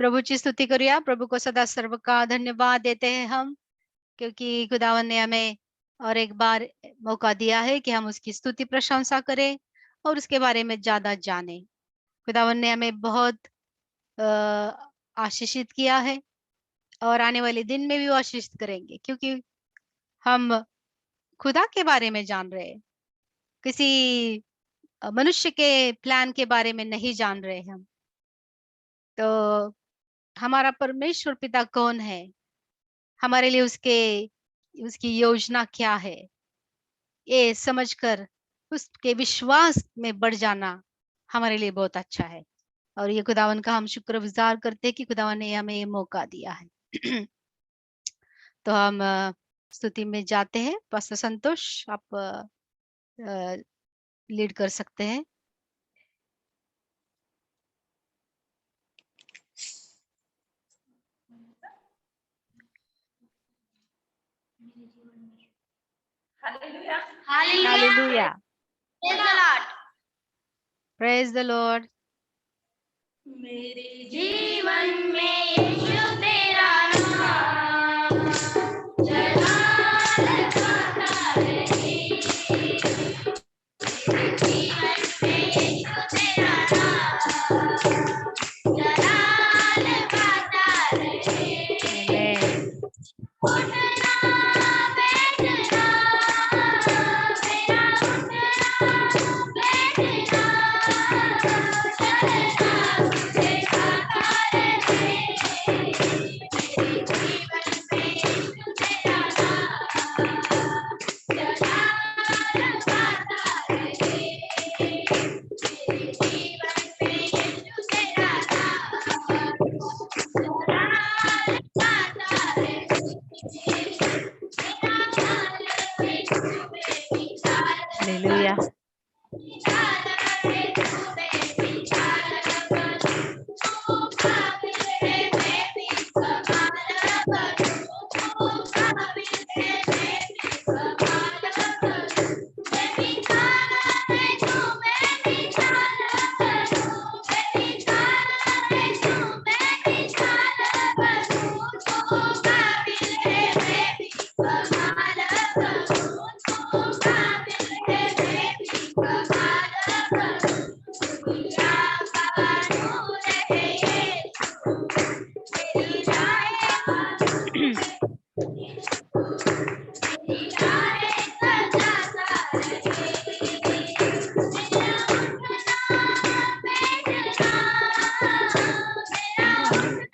प्रभु की स्तुति करूया। प्रभु को सदा सर्व का धन्यवाद देते हैं हम, क्योंकि खुदावन ने हमें और एक बार मौका दिया है कि हम उसकी स्तुति प्रशंसा करें और उसके बारे में ज्यादा जानें। खुदावन ने हमें बहुत आशीषित किया है और आने वाले दिन में भी वो आशीषित करेंगे, क्योंकि हम खुदा के बारे में जान रहे हैं, किसी मनुष्य के प्लान के बारे में नहीं जान रहे हम। तो हमारा परमेश्वर पिता कौन है, हमारे लिए उसकी योजना क्या है, ये समझकर उसके विश्वास में बढ़ जाना हमारे लिए बहुत अच्छा है। और ये खुदावन का हम शुक्रगुजार करते हैं कि खुदावन ने हमें ये मौका दिया है। तो हम स्तुति में जाते हैं। पास्टर संतोष, आप लीड कर सकते हैं। Hallelujah. Hallelujah. Praise the Lord. Praise the Lord. मेरे जीवन में यीशु तेरा नाम जलाल खाता रहे। मेरे जीवन में यीशु तेरा नाम जलाल खाता रहे। Amen. उठना बैठना मेरा उठना बैठना चलना तुझे खाता रहे। मेरे जीवन में यीशु तेरा नाम जलाल खाता रहे। मेरे जीवन में यीशु तेरा नाम जलाल खाता रहे। Hallelujah.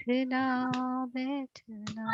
बैठना बैठना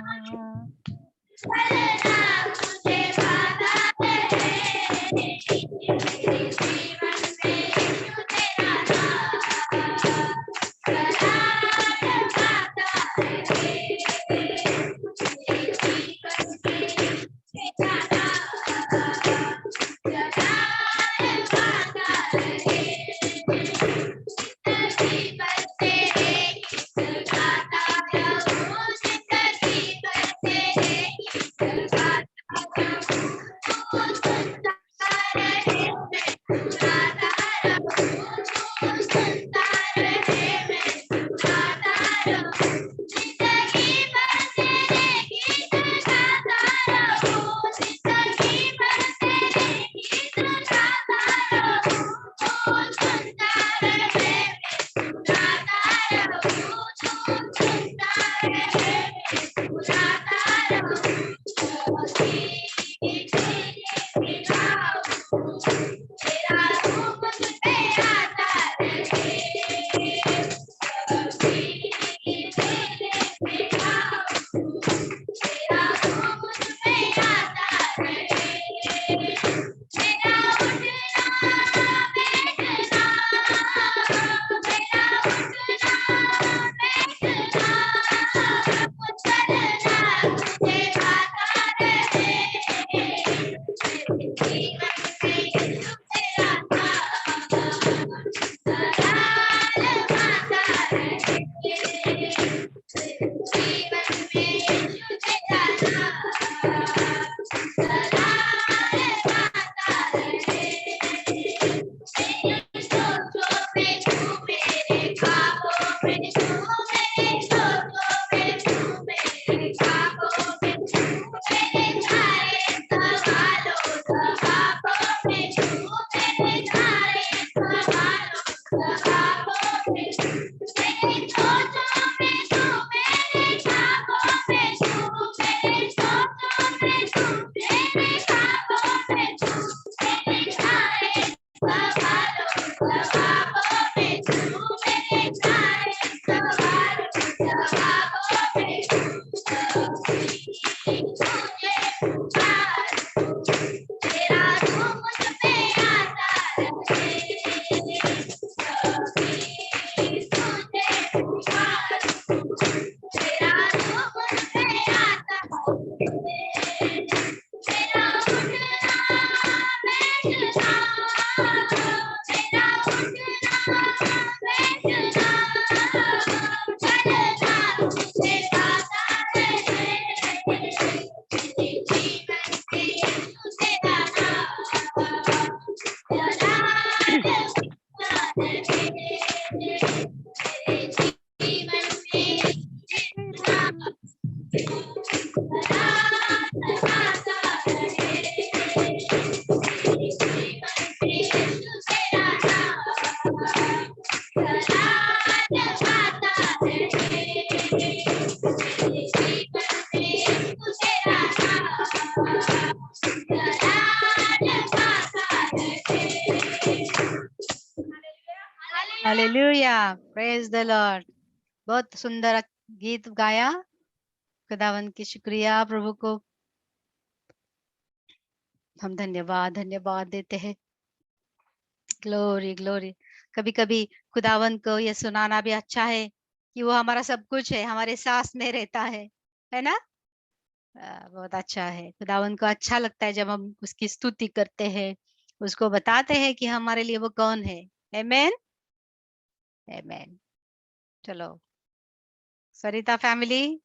हालेलुया, प्रेज द लॉर्ड। बहुत सुंदर गीत गाया। खुदावन की शुक्रिया, प्रभु को हम धन्यवाद धन्यवाद देते हैं। Glory glory. कभी कभी खुदावन को ये सुनाना भी अच्छा है कि वो हमारा सब कुछ है, हमारे सांस में रहता है ना। बहुत अच्छा है। खुदावन को अच्छा लगता है जब हम उसकी स्तुति करते हैं, उसको बताते हैं कि हमारे लिए वो कौन है। आमेन आमेन। चलो सरिता फैमिली,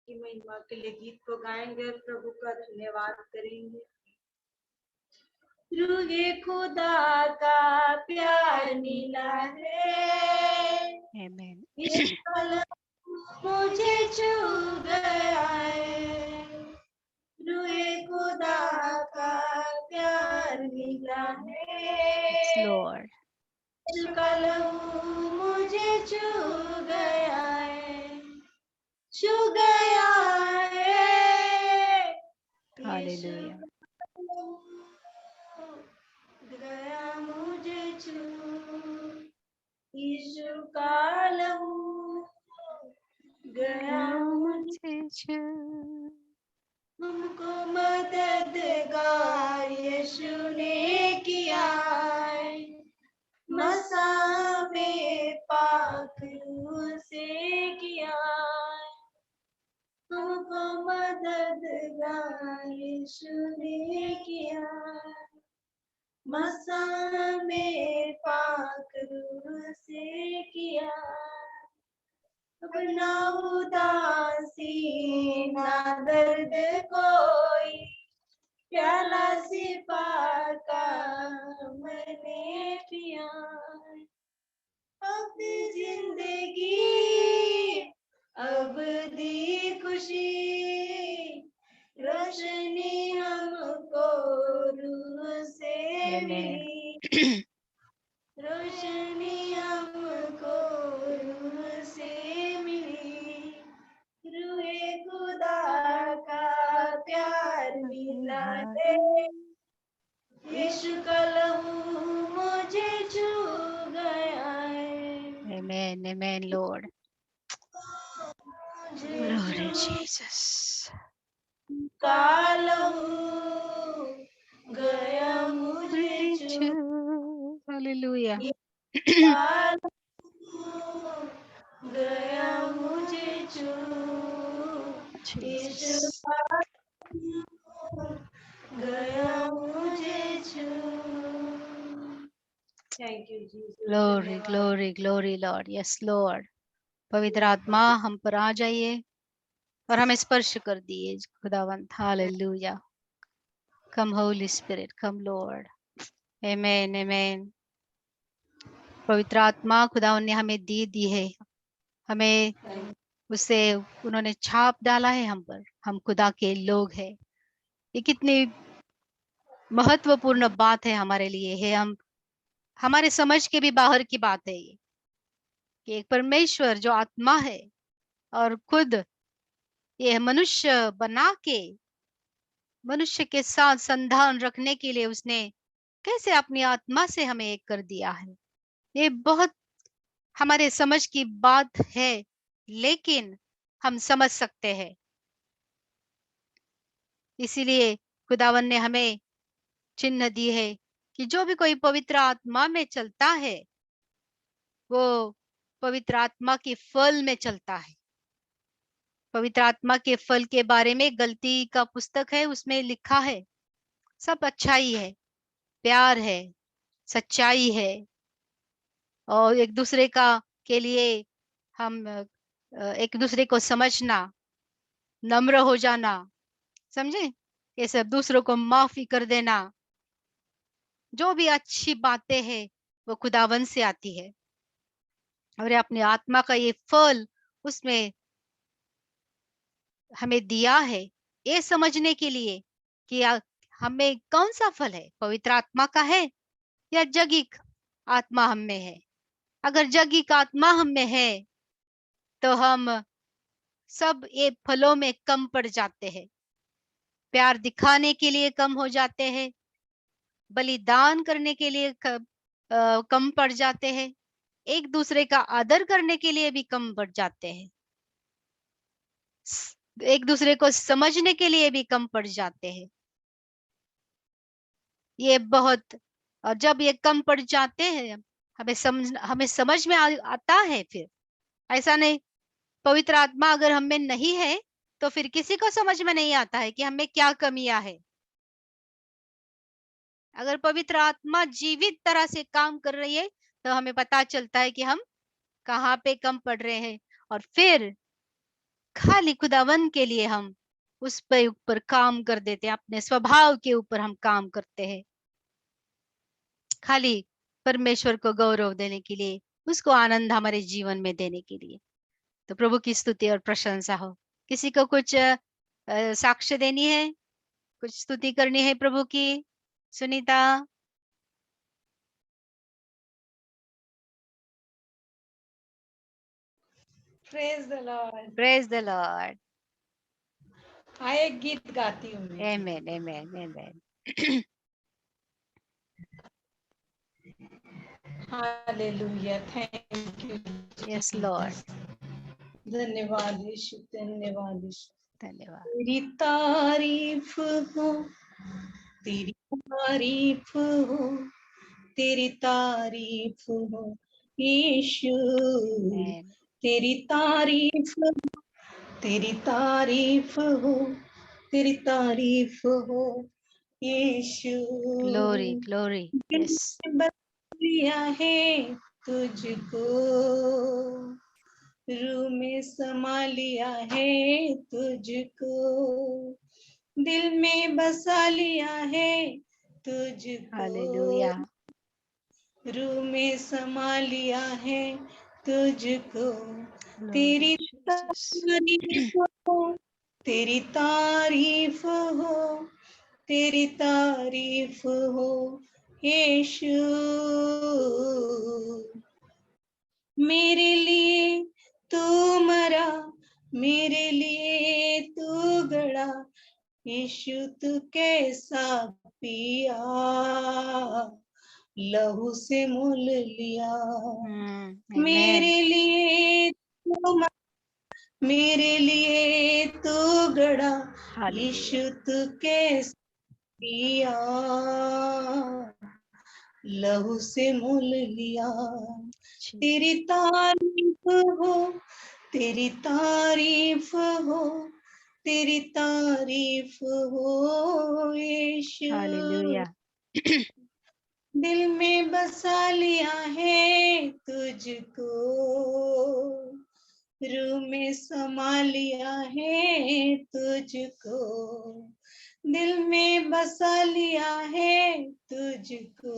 की महिमा के लिए गीत को गाएंगे और प्रभु का धन्यवाद करेंगे। रूहे खुदा का प्यार मिला है, आमेन। इस पल मुझे छू गया है। रूहे खुदा का प्यार मिला है, लॉर्ड, इस पल मुझे छू गया है, छू गया है। हालेलुया। गया मुझे छू, यीशु का लहू गया मुझे, हमको मददगार यीशु ने किया है। मसा में पाक रूह से किया है, हमको मददगार यीशु ने किया है। मसा में पाक रूह से किया, अब ना उदासी ना दर्द कोई, प्याला सिपा का मैंने पिया। अब जिंदगी अब दी खुशी, रोशनी हमको रूह से मिली, रोशनी हमको रूह से मिली। रूहे खुदा का प्यार मिला है, यीशु का लहू मुझे छू गया है। आमेन आमेन लॉर्ड। Glory Jesus. का लहू गया मुझे छू, हालेलुया। का लहू गया मुझे छू, यीशु का लहू गया मुझे छू। Thank you Jesus. Glory glory glory Lord. Yes Lord. पवित्र आत्मा हम पर आ जाइए और हमें स्पर्श कर दिए खुदावंत। हालेलुया। कम होली स्पिरिट, कम लॉर्ड। आमेन आमेन। पवित्र आत्मा खुदावन ने हमें दी है, हमें उससे उन्होंने छाप डाला है हम पर, हम खुदा के लोग हैं। ये कितनी महत्वपूर्ण बात है हमारे लिए है। हम हमारे समझ के भी बाहर की बात है ये, कि एक परमेश्वर जो आत्मा है और खुद ये मनुष्य बना के मनुष्य के साथ संधान रखने के लिए उसने कैसे अपनी आत्मा से हमें एक कर दिया है। ये बहुत हमारे समझ की बात है, लेकिन हम समझ सकते हैं। इसीलिए खुदावन ने हमें चिन्ह दी है कि जो भी कोई पवित्र आत्मा में चलता है वो पवित्र आत्मा की फल में चलता है। पवित्र आत्मा के फल के बारे में गलती का पुस्तक है, उसमें लिखा है सब अच्छाई है, प्यार है, सच्चाई है, और एक दूसरे का के लिए हम एक दूसरे को समझना, नम्र हो जाना, समझे, ये सब, दूसरों को माफी कर देना, जो भी अच्छी बातें हैं वो खुदावन से आती है। और ये अपने आत्मा का ये फल उसमें हमें दिया है, ये समझने के लिए कि हमें कौन सा फल है, पवित्र आत्मा का है या जगिक आत्मा हम में है। अगर जगिक आत्मा हम में है तो हम सब ये फलों में कम पड़ जाते हैं, प्यार दिखाने के लिए कम हो जाते हैं, बलिदान करने के लिए कम पड़ जाते हैं, एक दूसरे का आदर करने के लिए भी कम पड़ जाते हैं, एक दूसरे को समझने के लिए भी कम पड़ जाते हैं। ये बहुत, और जब ये कम पड़ जाते हैं हमें समझ में आता है। फिर ऐसा नहीं, पवित्र आत्मा अगर हम में नहीं है तो फिर किसी को समझ में नहीं आता है कि हमें क्या कमियां है। अगर पवित्र आत्मा जीवित तरह से काम कर रही है तो हमें पता चलता है कि हम कहाँ पे कम पड़ रहे हैं, और फिर खाली खुदावन के लिए हम उस पे ऊपर काम कर देते हैं, अपने स्वभाव के ऊपर हम काम करते हैं, खाली परमेश्वर को गौरव देने के लिए, उसको आनंद हमारे जीवन में देने के लिए। तो प्रभु की स्तुति और प्रशंसा हो। किसी को कुछ साक्ष्य देनी है, कुछ स्तुति करनी है प्रभु की? Sunita. Praise the lord. Praise the lord. हाँ, एक गीत गाती हूँ मैं। Amen amen amen. Hallelujah, thank you. Yes lord. धन्यवाद यीशु, धन्यवाद यीशु। धन्यवाद। तेरी तारीफ हो, तेरी तारीफ हो, तेरी तारीफ हो यीशु, आमेन। तेरी तारीफ हो, तेरी तारीफ हो, तेरी तारीफ हो यीशु। Glory glory. यस। बस लिया है तुझको, रूह में समा लिया है तुझको, दिल में बसा लिया है तुझको, हालेलुया। रूह में समा लिया है तुझको। ग्लोरी तेरी जीसस। तारीफ हो, तेरी तारीफ हो, तेरी तारीफ हो यीशु। मेरे लिए तू मरा, मेरे लिए तू गड़ा, यीशु तू कैसा पिया, लहू से मोल लिया। मेरे लिए तू मरा, मेरे लिए तू गड़ा, यीशु तू कैसा पिया, लहू से मोल लिया। तेरी तारीफ हो, तेरी तारीफ हो, तेरी तारीफ हो यीशु। हालेलुया। दिल में बसा लिया है तुझको, रूह में समा लिया है तुझको, दिल में बसा लिया है तुझको,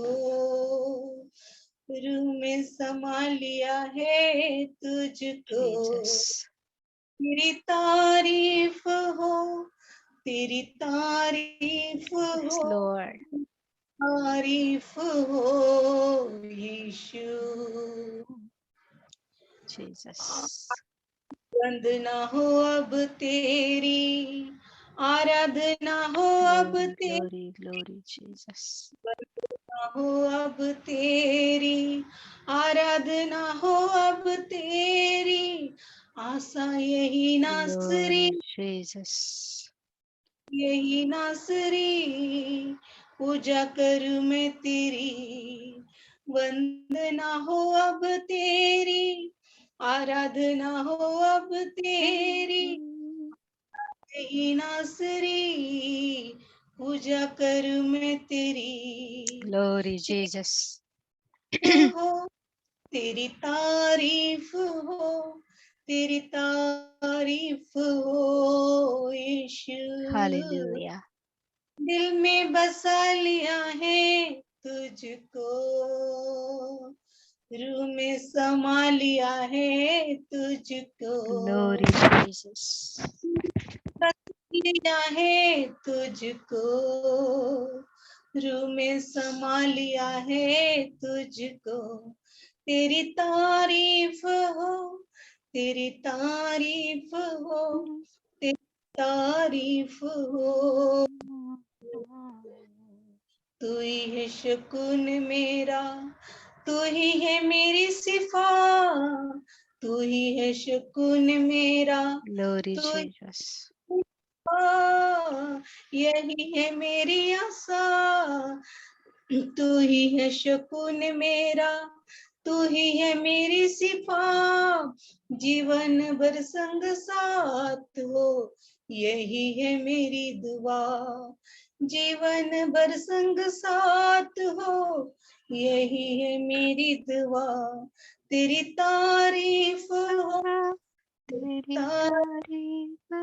रूह में समा लिया है तुझको। तेरी तारीफ हो, तेरी तारीफ हो, तारीफ हो यीशु। वंदना हो अब तेरी, आराधना हो अब तेरी, ग्लोरी जीसस। वंदना हो अब तेरी, आराधना हो अब तेरी, आशा यही नासरी, जीसस। यही नासरी, पूजा करूं मैं तेरी, वंदना हो अब तेरी, आराधना हो अब तेरी, नासरी पूजा करूं मैं तेरी Glory Jesus. हो तेरी तारीफ हो तेरी तारीफ हो यीशु Hallelujah. दिल में बसा लिया है तुझको रूह में समा लिया है तुझको Glory Jesus. लिया है तुझको रूह में समा लिया है तुझको तेरी तारीफ हो तेरी तारीफ हो तेरी तारीफ हो तू ही है सुकून मेरा तू ही है मेरी सिफा तू ही है सुकून मेरा Glory तू Jesus. यही है मेरी आशा तू ही है सुकून मेरा तू ही है मेरी सिफा जीवन भर संग साथ हो यही है मेरी दुआ जीवन भर संग साथ हो यही है मेरी दुआ तेरी तारीफ हो तेरी तारीफ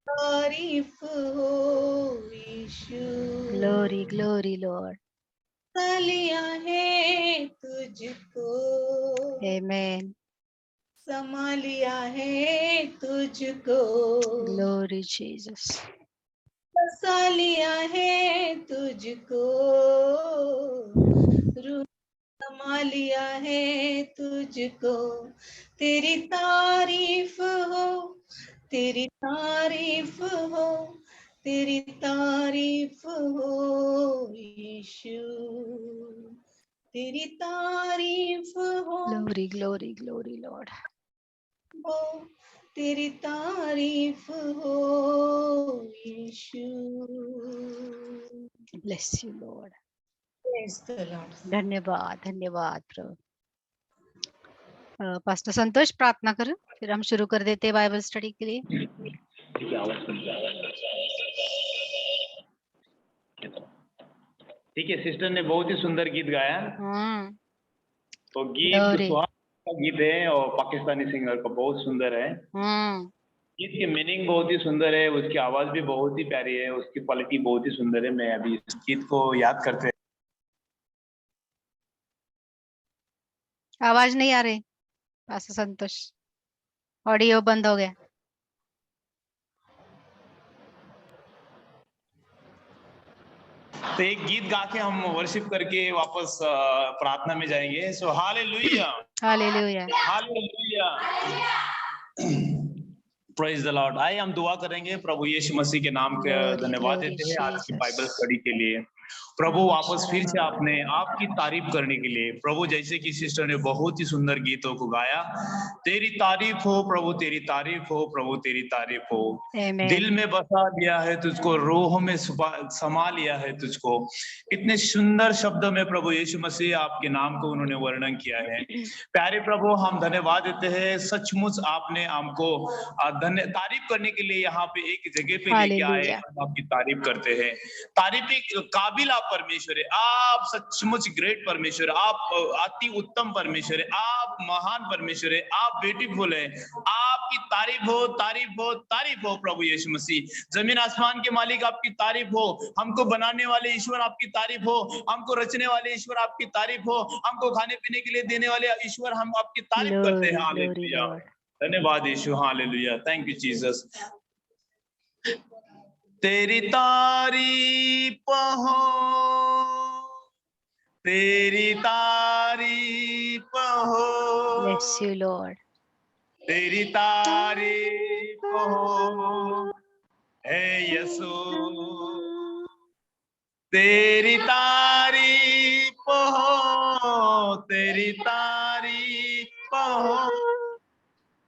तारीफ हो। यीशु Glory, glory, Lord. लिया है तुझको Amen. समा लिया है तुझको Glory Jesus. बसा लिया है तुझको रूह समा लिया है तुझको तेरी तारीफ हो तेरी तारीफ हो तेरी तारीफ हो यीशु तेरी तारीफ हो Glory, glory, glory, Lord. तेरी तारीफ हो यीशु Bless you, Lord. Praise the Lord. धन्यवाद धन्यवाद प्रभु। पास्टर संतोष प्रार्थना करें फिर हम शुरू कर देते हैं बाइबल स्टडी के लिए। ठीक है, सिस्टर ने बहुत ही सुंदर गीत गाया। तो गीत Glory. सुहाग का गीत है और पाकिस्तानी सिंगर का बहुत सुंदर है। हम्म गीत की मीनिंग बहुत ही सुंदर है, उसकी आवाज भी बहुत ही प्यारी है, उसकी क्वालिटी बहुत ही सुंदर है। मैं अभी इस गीत को याद करते हैं। आवाज नहीं आ रही पास्टर संतोष, ऑडियो बंद हो गया। तो एक गीत गा के हम वर्शिप करके वापस प्रार्थना में जाएंगे। So hallelujah hallelujah. Hallelujah praise the lord. आइए हम दुआ करेंगे। प्रभु यीशु मसीह के नाम के Glory, धन्यवाद glory, देते हैं आज की Jesus. बाइबल स्टडी के लिए। प्रभु वापस फिर से आपने आपकी तारीफ करने के लिए, प्रभु जैसे कि सिस्टर ने बहुत ही सुंदर गीतों को गाया। तेरी तारीफ हो प्रभु, तेरी तारीफ हो प्रभु, तेरी तारीफ हो। Amen. दिल में बसा लिया है तुझको, रूह में समा लिया है तुझको। इतने सुंदर शब्दों में प्रभु यीशु मसीह आपके नाम को उन्होंने वर्णन किया है। प्यारे प्रभु, हम धन्यवाद देते हैं। सचमुच आपने हमको तारीफ करने के लिए यहाँ पे एक जगह पे लेके आए। हालेलुया। हम आपकी तारीफ करते हैं। तारीफ के काबिल आप परमेश्वर है। आप सचमुच ग्रेट परमेश्वर है। आप अति उत्तम परमेश्वर है। आप महान परमेश्वर है। आप ब्यूटीफुल है। आपकी तारीफ हो, तारीफ हो, तारीफ हो प्रभु यीशु मसीह। जमीन आसमान के मालिक आपकी तारीफ हो। हमको बनाने वाले ईश्वर आपकी तारीफ हो। हमको रचने वाले ईश्वर आपकी तारीफ हो। हमको खाने पीने के लिए देने वाले ईश्वर हम आपकी तारीफ करते हैं। Glory, glory, hallelujah, Lord. धन्यवाद Yeshu. Hallelujah, thank you Jesus. तेरी तारीफ हो, तेरी तारीफ हो, Bless you, Lord. तेरी तारीफ हो हे यीशु, तेरी तारीफ हो, तेरी तारीफ हो,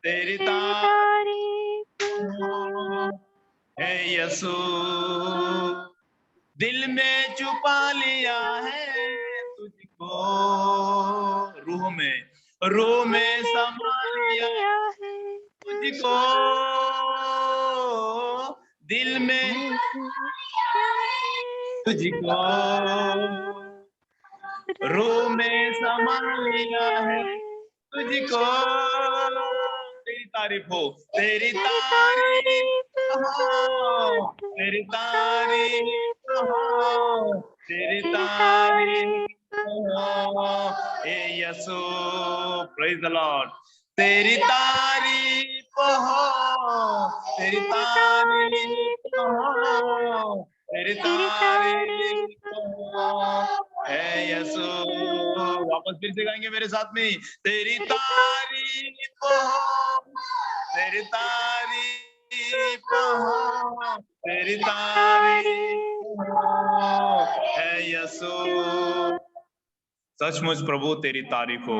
तेरी तारीफ हो हे यीशु। दिल में छुपा लिया है तुझको, रूह में समा लिया है तुझको, दिल में तुझको रूह में समा लिया है, तुझको तेरी तारीफ हो, तेरी तारीफ हो, तेरी तारीफ हो, तेरी तारीफ हो, ए यसु, प्रेज द लॉर्ड। तेरी तारीफ हो, तेरी तारीफ हो, तेरी तारीफ हो, ए यसु। वापस फिर से गाएंगे मेरे साथ में, तेरी तारीफ हो, तेरी तारीफ हो, तेरी तारीफ हो, ए यसु। सचमुच प्रभु तेरी तारीफ हो।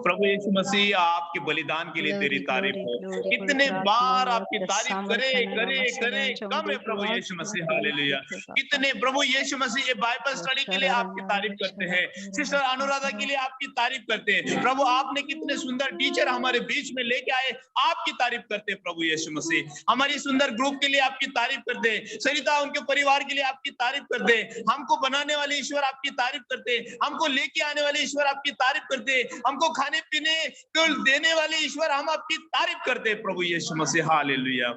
प्रभु यीशु मसीह आपके बलिदान के लिए तेरी तारीफ हो। कितने बार आपकी तारीफ करे करे करे कम है प्रभु यीशु मसीह, हालेलुया। कितने प्रभु यीशु मसीह ये बाइबल स्टडी के लिए आपकी तारीफ करते हैं, सिस्टर अनुराधा के लिए आपकी तारीफ करते हैं। प्रभु आपने कितने सुंदर टीचर हमारे बीच में लेके आए, आपकी तारीफ करते हैं प्रभु यीशु मसीह। हमारी सुंदर ग्रुप के लिए आपकी तारीफ करते हैं, सरिता उनके परिवार के लिए आपकी तारीफ करते हैं। हमको बनाने वाले ईश्वर आपकी तारीफ करते हैं, हमको लेके आने वाले ईश्वर आपकी तारीफ करते हैं, हमको खाने पीने को देने वाले ईश्वर हम आपकी तारीफ करते हैं प्रभु यीशु मसीह, हालेलुया।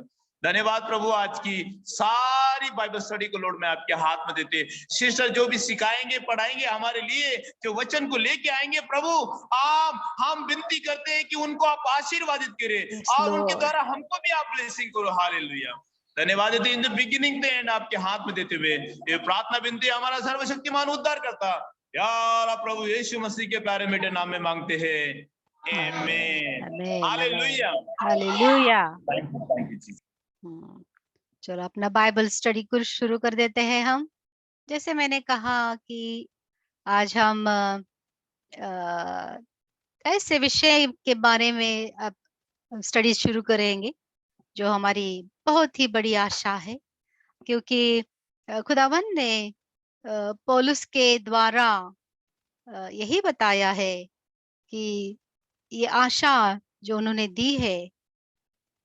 धन्यवाद प्रभु, आज की सारी बाइबल स्टडी को लॉर्ड मैं आपके हाथ में देते, सिस्टर जो भी सिखाएंगे पढ़ाएंगे हमारे लिए, जो वचन को लेके आएंगे प्रभु, आप हम विनती करते हैं कि उनको आप आशीर्वादित करें और उनके द्वारा हमको भी आप ब्लेसिंग करो, हालेलुया। धन्यवाद देते in the beginning the end आपके हाथ में देते हुए ये प्रार्थना विनती हमारा सर्वशक्तिमान उद्धार करता यार प्रभु यीशु मसीह के प्यारे मीठे नाम में मांगते हैं, आमीन, हालेलुया, हालेलुया। थैंक यू जी। चलो अपना बाइबल स्टडी को शुरू कर देते हैं हम। जैसे मैंने कहा कि आज हम ऐसे विषय के बारे में अब स्टडी शुरू करेंगे जो हमारी बहुत ही बड़ी आशा है, क्योंकि खुदावन ने पौलुस के द्वारा यही बताया है कि ये आशा जो उन्होंने दी है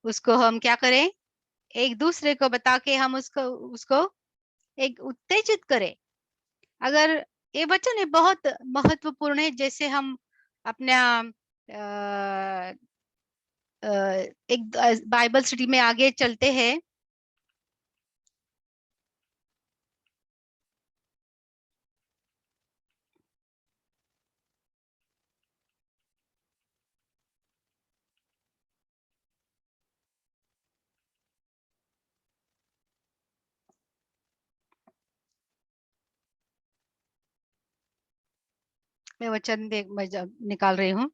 उसको हम क्या करें, एक दूसरे को बता के हम उसको एक उत्तेजित करें। अगर ये वचन है बहुत महत्वपूर्ण है, जैसे हम अपना एक बाइबल स्टडी में आगे चलते हैं। मैं वचन मैं निकाल रही हूँ।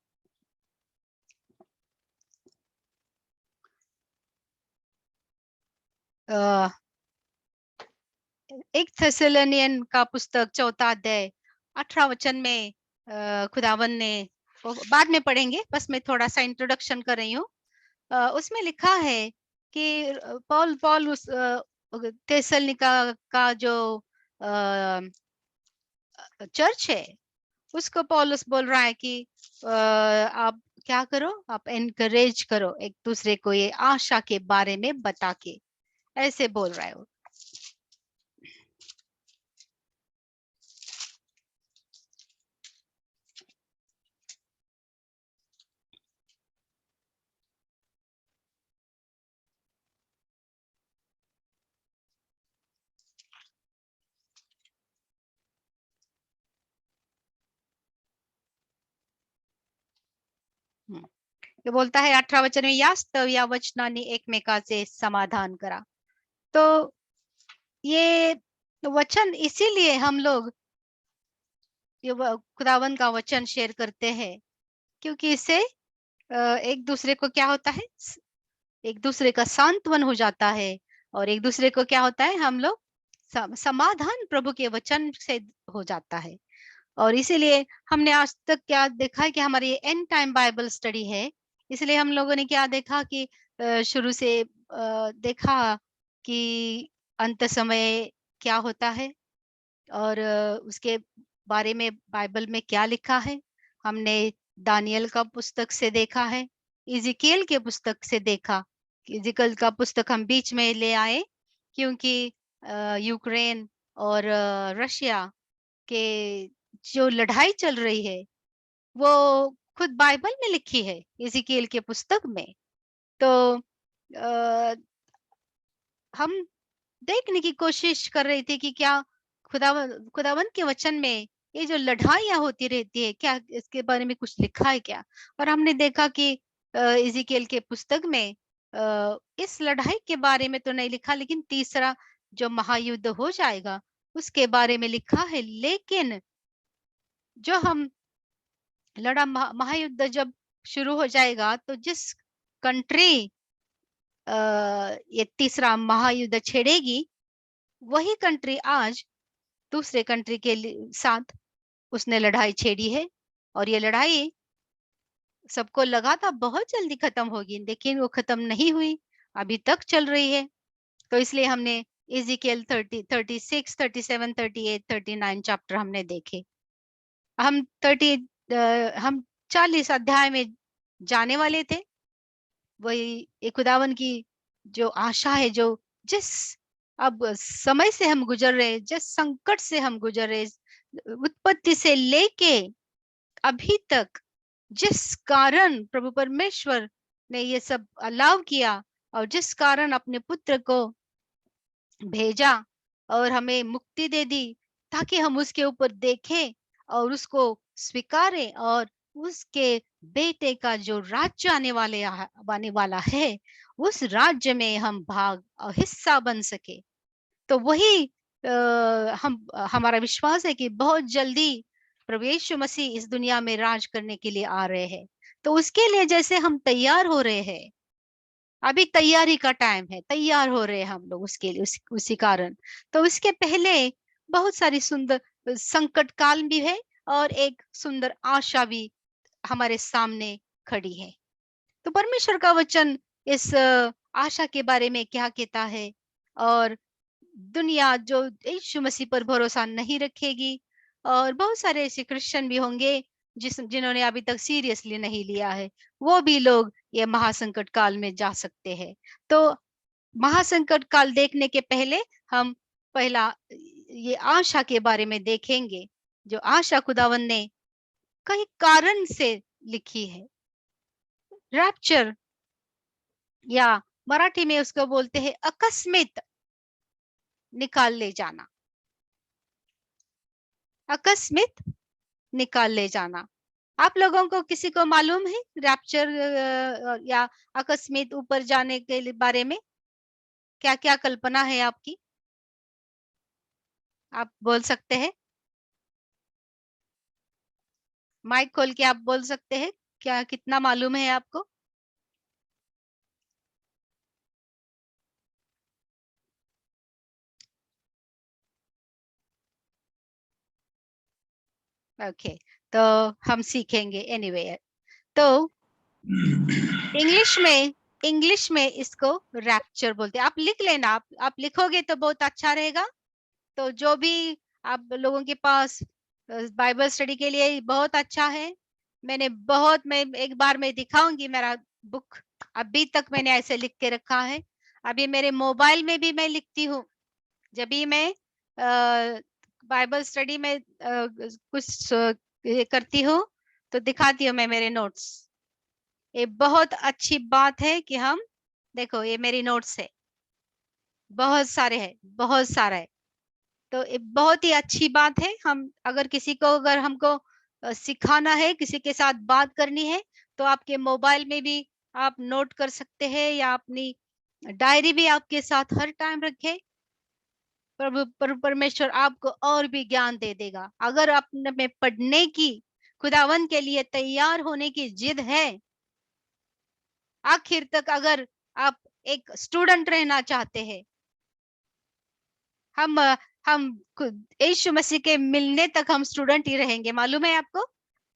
एक थेसलोनियन का पुस्तक 4 अध्याय 18 वचन में खुदावन ने, बाद में पढ़ेंगे, बस मैं थोड़ा सा इंट्रोडक्शन कर रही हूँ। उसमें लिखा है कि पॉल उस थेसलोनिका का जो चर्च है उसको पौलुस बोल रहा है कि आप क्या करो, आप एनकरेज करो एक दूसरे को ये आशा के बारे में बता के, ऐसे बोल रहा है वो। ये बोलता है 18 वचन में, यास्तव या वचनाने एकमेकाचे समाधान करा। तो ये वचन इसीलिए हम लोग ये खुदावन का वचन शेयर करते हैं, क्योंकि इससे एक दूसरे को क्या होता है, एक दूसरे का सांत्वन हो जाता है, और एक दूसरे को क्या होता है, हम लोग समाधान प्रभु के वचन से हो जाता है। और इसीलिए हमने आज तक क्या देखा है कि हमारी एंड टाइम बाइबल स्टडी है, इसलिए हम लोगों ने क्या देखा कि शुरू से देखा कि अंत समय क्या होता है और उसके बारे में बाइबल में क्या लिखा है। हमने दानियल का पुस्तक से देखा है, इज़िकियल के पुस्तक से देखा, इज़िकियल का पुस्तक हम बीच में ले आए क्योंकि यूक्रेन और रशिया के जो लड़ाई चल रही है वो खुद बाइबल में लिखी है, इज़ीकिएल के पुस्तक में। तो अ, हम देखने की कोशिश कर रही थी कि क्या खुदावंद के वचन में ये जो लड़ाइयाँ होती रहती है, क्या इसके बारे में कुछ लिखा है क्या? और हमने देखा कि इज़ीकिएल के पुस्तक में इस लड़ाई के बारे में तो नहीं लिखा, लेकिन तीसरा जो महायुद्ध हो जाएगा, उसके बारे में लिखा है। लेकिन जो हम महायुद्ध जब शुरू हो जाएगा, तो जिस कंट्री ये तीसरा महायुद्ध छेड़ेगी, वही कंट्री आज दूसरे कंट्री के साथ उसने लड़ाई छेड़ी है। और ये लड़ाई सबको लगा था बहुत जल्दी खत्म होगी, लेकिन वो खत्म नहीं हुई, अभी तक चल रही है। तो इसलिए हमने इज़ीकिएल 30, 36, 37, 38, 39 चैप्टर हमने देखे। हम 40 अध्याय में जाने वाले थे। वही एक खुदावन की जो आशा है, जो जिस अब समय से हम गुजर रहे, जिस संकट से हम गुजर रहे, उत्पत्ति से लेके अभी तक, जिस कारण प्रभु परमेश्वर ने ये सब अलाउ किया और जिस कारण अपने पुत्र को भेजा और हमें मुक्ति दे दी, ताकि हम उसके ऊपर देखें और उसको स्वीकारें, और उसके बेटे का जो राज्य आने वाला है, उस राज्य में हम भाग और हिस्सा बन सके। तो वही हमारा विश्वास है कि बहुत जल्दी प्रभु यीशु मसीह इस दुनिया में राज करने के लिए आ रहे हैं। तो उसके लिए जैसे हम तैयार हो रहे हैं, अभी तैयारी का टाइम है, तैयार हो रहे हैं हम लोग उसके लिए, उसी कारण। तो उसके पहले बहुत सारी सुंदर संकट काल भी है और एक सुंदर आशा भी हमारे सामने खड़ी है। तो परमेश्वर का वचन इस आशा के बारे में क्या कहता है? और दुनिया जो यीशु मसीह पर भरोसा नहीं रखेगी, और बहुत सारे ऐसे क्रिश्चियन भी होंगे जिन्होंने अभी तक सीरियसली नहीं लिया है, वो भी लोग ये महासंकट काल में जा सकते हैं। तो महासंकट काल देखने के पहले हम पहला ये आशा के बारे में देखेंगे, जो आशा खुदावन ने कई कारण से लिखी है। रैप्चर, या मराठी में उसको बोलते हैं अकस्मित निकाल ले जाना। अकस्मित निकाल ले जाना। आप लोगों को किसी को मालूम है रैप्चर या अकस्मित ऊपर जाने के बारे में? क्या-क्या कल्पना है आपकी? आप बोल सकते हैं? माइक खोल के आप बोल सकते हैं? क्या कितना मालूम है आपको? ओके, तो हम सीखेंगे एनीवे। तो इंग्लिश में इसको रैप्चर बोलते हैं। आप लिख लेना, आप लिखोगे तो बहुत अच्छा रहेगा। तो जो भी आप लोगों के पास बाइबल स्टडी के लिए बहुत अच्छा है। मैं एक बार मैं दिखाऊंगी मेरा बुक, अभी तक मैंने ऐसे लिख के रखा है। अभी मेरे मोबाइल में भी मैं लिखती हूँ। जब भी मैं बाइबल स्टडी में कुछ ये करती हूँ, तो दिखाती हूँ मैं मेरे नोट्स। ये बहुत अच्छी बात है कि हम देखो, ये मेरी नोट्स है, बहुत सारे है, बहुत सारा है। तो ये बहुत ही अच्छी बात है। हम अगर किसी को, अगर हमको सिखाना है, किसी के साथ बात करनी है, तो आपके मोबाइल में भी आप नोट कर सकते हैं, या अपनी डायरी भी आपके साथ हर टाइम रखें। परमेश्वर आपको और भी ज्ञान दे देगा। अगर अपने में पढ़ने की, खुदावन के लिए तैयार होने की जिद है, आखिर तक अगर आप एक स्टूडेंट रहना चाहते हैं, हम हम यीशु मसीह के मिलने तक हम स्टूडेंट ही रहेंगे, मालूम है आपको?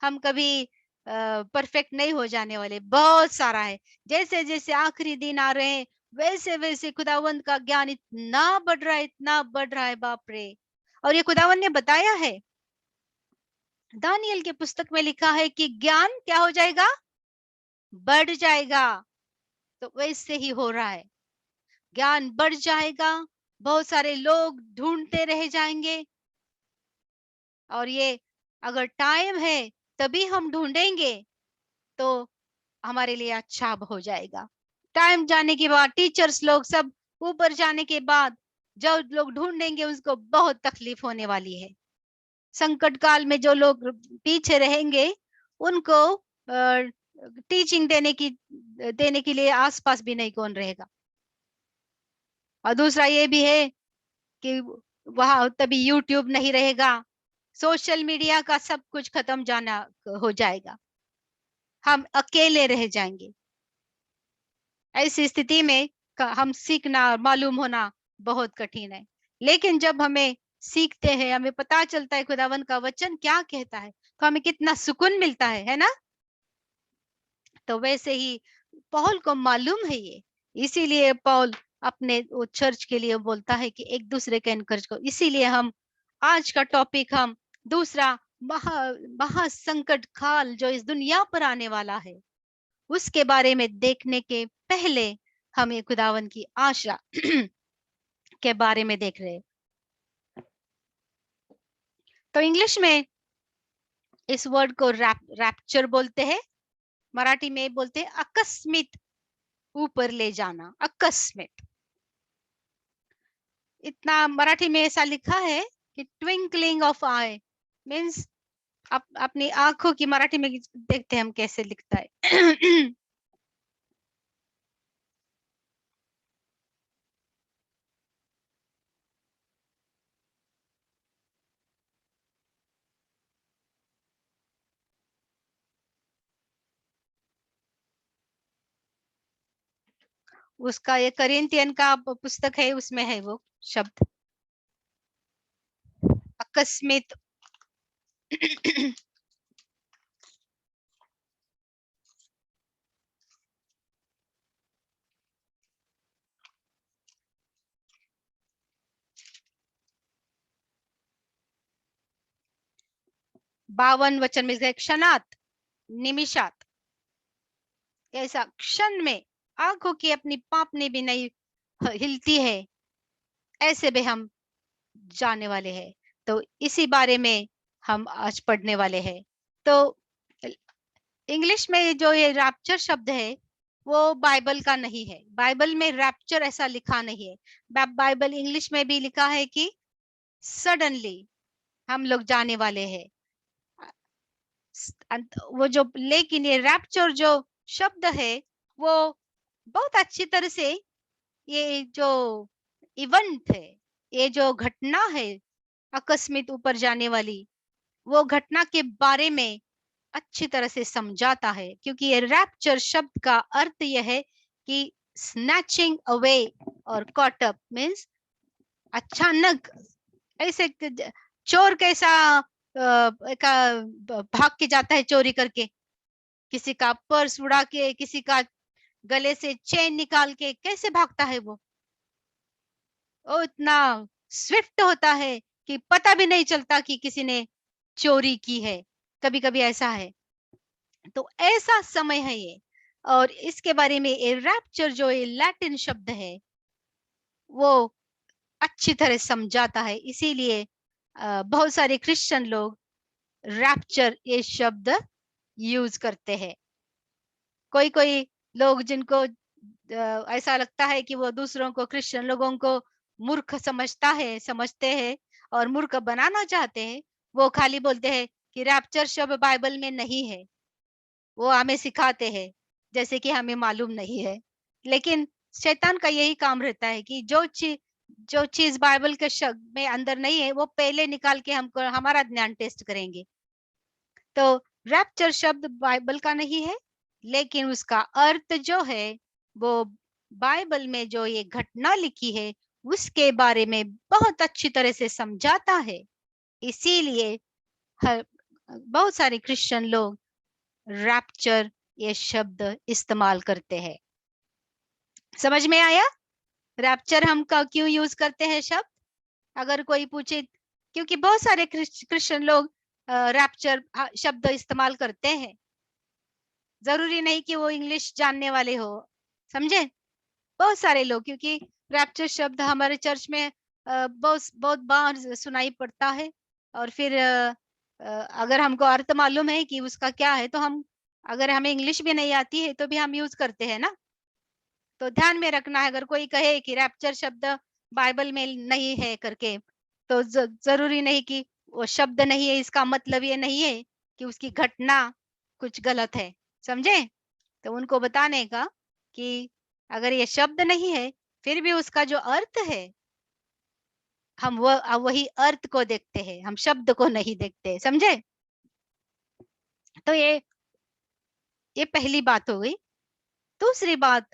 हम कभी परफेक्ट नहीं हो जाने वाले। बहुत सारा है, जैसे जैसे आखिरी दिन आ रहे हैं, वैसे वैसे खुदावंत का ज्ञान इतना बढ़ रहा है, इतना बढ़ रहा है, बाप रे। और ये खुदावंत ने बताया है, दानियल के पुस्तक में लिखा है कि ज्ञान क्या हो जाएगा? बढ़ जाएगा। तो वैसे ही हो रहा है, ज्ञान बढ़ जाएगा बहुत सारे लोग ढूंढते रह जाएंगे, और ये अगर टाइम है तभी हम ढूंढेंगे तो हमारे लिए अच्छा हो जाएगा। टाइम जाने के बाद, टीचर्स लोग सब ऊपर जाने के बाद, जो लोग ढूंढेंगे उसको बहुत तकलीफ होने वाली है। संकट काल में जो लोग पीछे रहेंगे उनको टीचिंग देने के लिए आसपास भी नहीं कौन रहेगा। और दूसरा ये भी है कि वहां तभी यूट्यूब नहीं रहेगा, सोशल मीडिया का सब कुछ खत्म जाना हो जाएगा, हम अकेले रह जाएंगे। ऐसी स्थिति में हम सीखना और मालूम होना बहुत कठिन है। लेकिन जब हमें सीखते हैं, हमें पता चलता है खुदावन का वचन क्या कहता है, तो हमें कितना सुकून मिलता है ना। तो वैसे ही पौल को मालूम है ये, इसीलिए पौल अपने वो चर्च के लिए बोलता है कि एक दूसरे के एनकरेज करो। इसीलिए हम आज का टॉपिक हम दूसरा महासंकट काल जो इस दुनिया पर आने वाला है उसके बारे में देखने के पहले हम ये खुदावन की आशा के बारे में देख रहे हैं। तो इंग्लिश में इस वर्ड को रैप्चर बोलते हैं, मराठी में बोलते हैं आकस्मिक ऊपर ले जाना, आकस्मिक। इतना मराठी में ऐसा लिखा है कि ट्विंकलिंग ऑफ आई मीन्स, अपनी आंखों की मराठी में देखते हैं हम कैसे लिखता है। उसका ये करिंथियन का पुस्तक है, उसमें है वो शब्द अकस्मित। बावन वचन में से क्षणात, निमिषात, ऐसा क्षण में आंखों की अपनी पापनी भी नहीं हिलती है, ऐसे भी हम जाने वाले हैं। तो इसी बारे में हम आज पढ़ने वाले हैं। तो इंग्लिश में जो ये रैप्चर शब्द है वो बाइबल का नहीं है, बाइबल में रैप्चर ऐसा लिखा नहीं है। बाइबल इंग्लिश में भी लिखा है कि सडनली हम लोग जाने वाले हैं। वो जो, लेकिन ये रैप्चर जो शब्द है वो बहुत अच्छी तरह से, ये जो इवेंट है, ये जो घटना है आकस्मिक ऊपर जाने वाली, वो घटना के बारे में अच्छी तरह से समझाता है। क्योंकि ये रैप्चर शब्द का अर्थ यह है कि स्नैचिंग अवे और कॉट अप मीन्स अचानक, ऐसे चोर कैसा भाग के जाता है चोरी करके, किसी का पर्स उड़ा के, किसी का गले से चेन निकाल के कैसे भागता है वो इतना स्विफ्ट होता है कि पता भी नहीं चलता कि किसी ने चोरी की है। कभी कभी ऐसा है। तो ऐसा समय है ये, और इसके बारे में ये रैप्चर जो ये लैटिन शब्द है वो अच्छी तरह समझाता है। इसीलिए बहुत सारे क्रिश्चियन लोग रैप्चर ये शब्द यूज करते हैं। कोई कोई लोग जिनको ऐसा लगता है कि वो दूसरों को, क्रिश्चियन लोगों को मूर्ख समझते हैं और मूर्ख बनाना चाहते हैं, वो खाली बोलते हैं कि रैप्चर शब्द बाइबल में नहीं है, वो हमें सिखाते हैं जैसे कि हमें मालूम नहीं है। लेकिन शैतान का यही काम रहता है कि जो चीज बाइबल के शब्द में अंदर नहीं है वो पहले निकाल के हमको हमारा ज्ञान टेस्ट करेंगे। तो रैप्चर शब्द बाइबल का नहीं है, लेकिन उसका अर्थ जो है वो बाइबल में जो ये घटना लिखी है उसके बारे में बहुत अच्छी तरह से समझाता है। इसीलिए बहुत सारे क्रिश्चियन लोग रैप्चर ये शब्द इस्तेमाल करते हैं। समझ में आया रैप्चर हम क्यों यूज करते हैं शब्द? अगर कोई पूछे, क्योंकि बहुत सारे क्रिश्चियन लोग रैप्चर शब्द इस्तेमाल करते हैं, जरूरी नहीं कि वो इंग्लिश जानने वाले हो, समझे? बहुत सारे लोग, क्योंकि रैप्चर शब्द हमारे चर्च में बहुत बहुत बार सुनाई पड़ता है। और फिर अगर हमको अर्थ मालूम है कि उसका क्या है, तो हम, अगर हमें इंग्लिश भी नहीं आती है तो भी हम यूज करते हैं ना। तो ध्यान में रखना है, अगर कोई कहे कि रैप्चर शब्द बाइबल में नहीं है करके, तो जरूरी नहीं कि वो शब्द नहीं है, इसका मतलब ये नहीं है कि उसकी घटना कुछ गलत है। समझे? तो उनको बताने का कि अगर ये शब्द नहीं है, फिर भी उसका जो अर्थ है, हम वही अर्थ को देखते हैं, हम शब्द को नहीं देखते। समझे? तो ये पहली बात हो गई। दूसरी बात,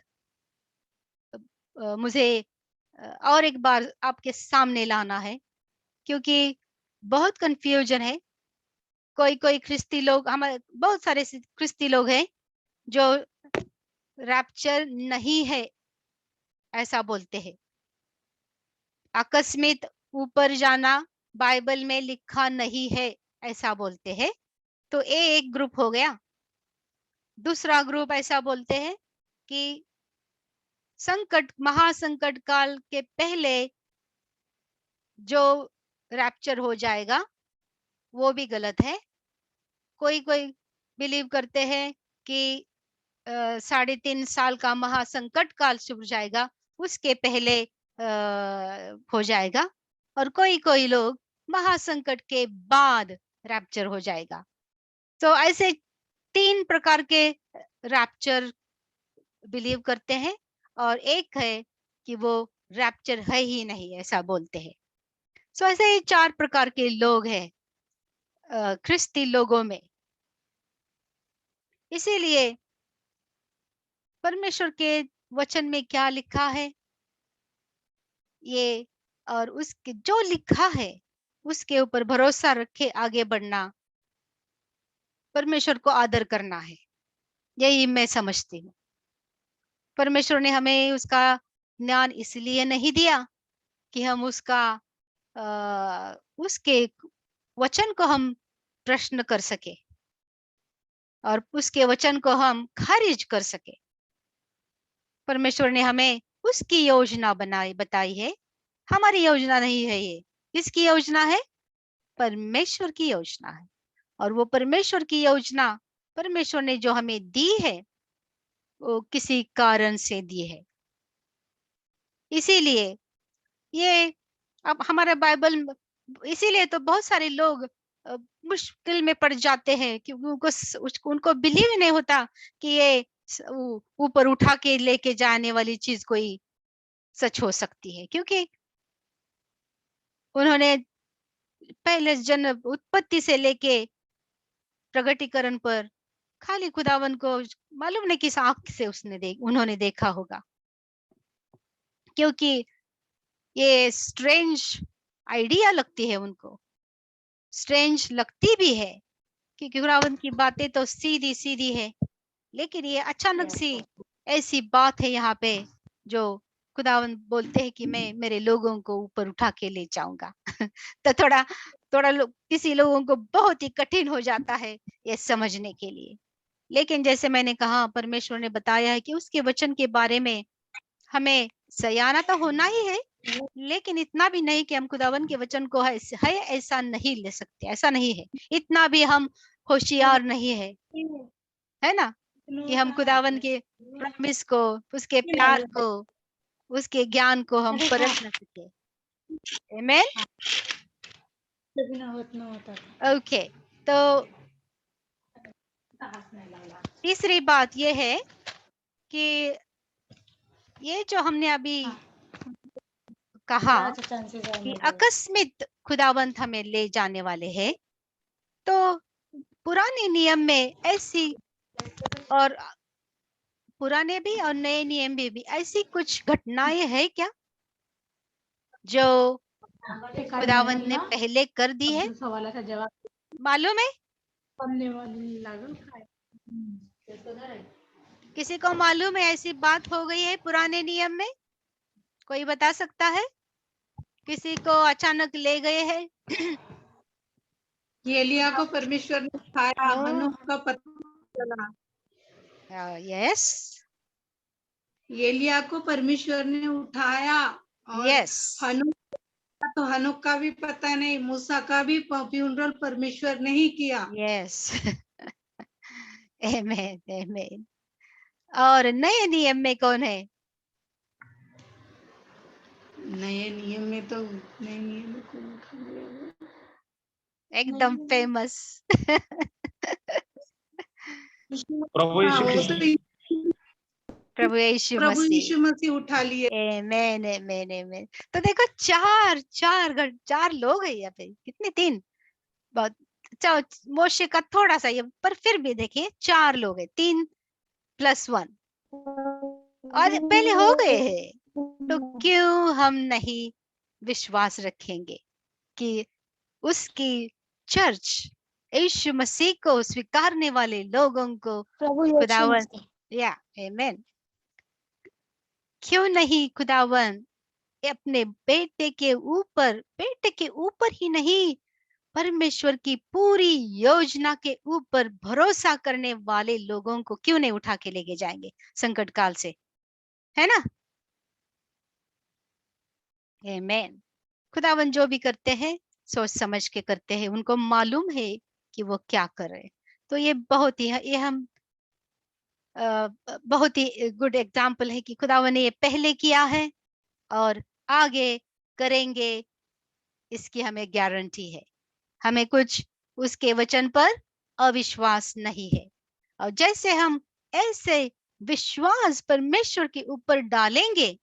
मुझे और एक बार आपके सामने लाना है, क्योंकि बहुत कंफ्यूजन है। कोई कोई ख्रिस्ती लोग, हमारे बहुत सारे ख्रिस्ती लोग हैं जो रैप्चर नहीं है ऐसा बोलते हैं। आकस्मिक ऊपर जाना बाइबल में लिखा नहीं है ऐसा बोलते हैं। तो ये एक ग्रुप हो गया। दूसरा ग्रुप ऐसा बोलते हैं कि संकट, महासंकट काल के पहले जो रैप्चर हो जाएगा वो भी गलत है। कोई कोई बिलीव करते हैं कि 3.5 साल का महासंकट काल शुरू जाएगा, उसके पहले हो जाएगा। और कोई कोई लोग महासंकट के बाद रैप्चर हो जाएगा। तो ऐसे 3 प्रकार के रैप्चर बिलीव करते हैं, और एक है कि वो रैप्चर है ही नहीं ऐसा बोलते हैं। सो ऐसे ही 4 प्रकार के लोग हैं ख्रिस्ती लोगों में। इसीलिए परमेश्वर के वचन में क्या लिखा है ये, और उसके जो लिखा है उसके ऊपर भरोसा रखे आगे बढ़ना, परमेश्वर को आदर करना है। यही मैं समझती हूँ। परमेश्वर ने हमें उसका ज्ञान इसलिए नहीं दिया कि हम उसके वचन को हम प्रश्न कर सके और उसके वचन को हम खारिज कर सके। परमेश्वर ने हमें उसकी योजना बताई है। हमारी योजना नहीं है ये। किसकी योजना है? परमेश्वर की योजना है। और वो परमेश्वर की योजना, परमेश्वर ने जो हमें दी है, वो किसी कारण से दी है। इसीलिए ये अब हमारा बाइबल, इसीलिए तो बहुत सारे लोग मुश्किल में पड़ जाते हैं, क्योंकि उनको बिलीव ही नहीं होता कि ये ऊपर उठा के लेके जाने वाली चीज कोई सच हो सकती है। क्योंकि उन्होंने पहले जन्म, उत्पत्ति से लेके प्रगटीकरण पर खाली खुदावन को मालूम नहीं किस आंख से उन्होंने देखा होगा। क्योंकि ये स्ट्रेंज आइडिया लगती है उनको, स्ट्रेंज लगती भी है, क्योंकि खुदावन की बातें तो सीधी सीधी है। लेकिन ये अचानक सी ऐसी बात है यहाँ पे, जो खुदावन बोलते हैं कि मैं मेरे लोगों को ऊपर उठा के ले जाऊंगा। तो थोड़ा थोड़ा किसी लोगों को बहुत ही कठिन हो जाता है ये समझने के लिए। लेकिन जैसे मैंने कहा, परमेश्वर ने बताया है कि उसके वचन के बारे में हमें सयाना तो होना ही है, लेकिन इतना भी नहीं कि हम खुदावन के वचन को है ऐसा नहीं ले सकते। ऐसा नहीं है, इतना भी हम होशियार नहीं है ना, कि हम खुदावन के प्रॉमिस को, उसके प्यार को, उसके ज्ञान को हम परख न सके। आमेन। ओके, तो तीसरी बात ये है कि ये जो हमने अभी कहा कि आकस्मिक खुदावंत हमें ले जाने वाले हैं, तो पुराने नियम में ऐसी, और पुराने भी और नए नियम में भी ऐसी कुछ घटनाएं हैं क्या जो खुदावंत ने पहले कर दी है? सवालाचा जवाब मालूम है? बनने वाली लागल काय? किसी को मालूम है ऐसी बात हो गई है पुराने नियम में? कोई बता सकता है? किसी को अचानक ले गए हैं? एलिया को परमेश्वर ने उठाया, हनोक का पता चला। यस, एलिया को परमेश्वर ने उठाया और यस हनोक का भी पता नहीं, मूसा का भी फ्यूनरल परमेश्वर ने ही किया। यस आमेन आमेन। और नए नियम में कौन है? नए नियम में तो नए नियम में कौन उठा लिया? एकदम फेमस प्रभु हाँ, यीशु वो ख्रिस्त। तो प्रभु यीशु प्रभु मसीह। यीशु मसीह उठा लिए। आमेन आमेन आमेन। तो देखो चार लोग हैं यहाँ पे, कितने? 3। बहुत अच्छा, मोशे का थोड़ा सा ये, पर फिर भी देखिए 4 लोग हैं, 3 + 1 और पहले हो गए हैं। तो क्यों हम नहीं विश्वास रखेंगे कि उसकी चर्च यीशु मसीह को स्वीकारने वाले लोगों को प्रभु यीशु खुदावन, मसीह। या आमेन, क्यों नहीं खुदावन अपने बेटे के ऊपर ही नहीं, परमेश्वर की पूरी योजना के ऊपर भरोसा करने वाले लोगों को क्यों नहीं उठा के लेके जाएंगे संकट काल से, है ना? आमेन। खुदावन जो भी करते हैं सोच समझ के करते हैं, उनको मालूम है कि वो क्या कर रहे हैं। तो ये बहुत ही, ये हम बहुत ही गुड एग्जाम्पल है कि खुदावन ने ये पहले किया है और आगे करेंगे, इसकी हमें गारंटी है। हमें कुछ उसके वचन पर अविश्वास नहीं है। और जैसे हम ऐसे विश्वास परमेश्वर के ऊपर डालेंगे,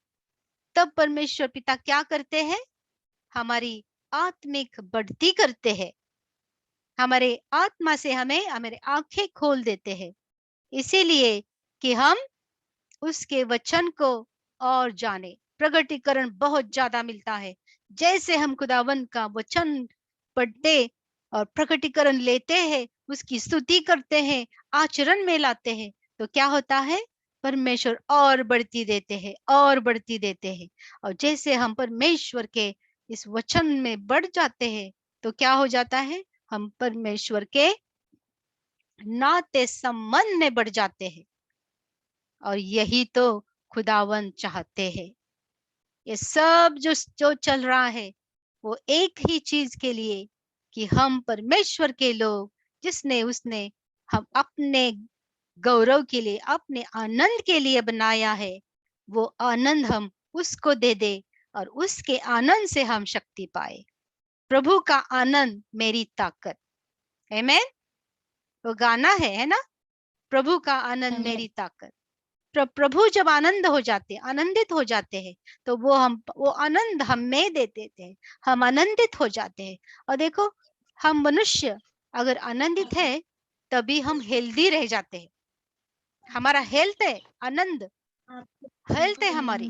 तब परमेश्वर पिता क्या करते हैं? हमारी आत्मिक बढ़ती करते हैं, हमारे आत्मा से हमें हमारे आंखें खोल देते हैं, इसीलिए कि हम उसके वचन को और जाने। प्रगटीकरण बहुत ज्यादा मिलता है। जैसे हम खुदावन का वचन पढ़ते और प्रगटीकरण लेते हैं, उसकी स्तुति करते हैं, आचरण में लाते हैं, तो क्या होता है? परमेश्वर और बढ़ती देते हैं और बढ़ती देते हैं। और जैसे हम परमेश्वर के इस वचन में बढ़ जाते हैं, तो क्या हो जाता है? हम परमेश्वर के नाते संबंध में बढ़ जाते हैं। और यही तो खुदावन चाहते हैं। ये सब जो चल रहा है वो एक ही चीज के लिए, कि हम परमेश्वर के लोग, जिसने उसने हम अपने गौरव के लिए, अपने आनंद के लिए बनाया है, वो आनंद हम उसको दे दे और उसके आनंद से हम शक्ति पाए। प्रभु का आनंद मेरी ताकत, आमेन। वो गाना है ना? प्रभु का आनंद मेरी ताकत। प्रभु जब आनंद हो जाते, आनंदित हो जाते हैं, तो वो आनंद हमें दे देते हैं, हम आनंदित हो जाते हैं। और देखो, हम मनुष्य अगर आनंदित है तभी हम हेल्दी रह जाते हैं। हमारा हेल्थ है आनंद, हेल्थ है हमारी,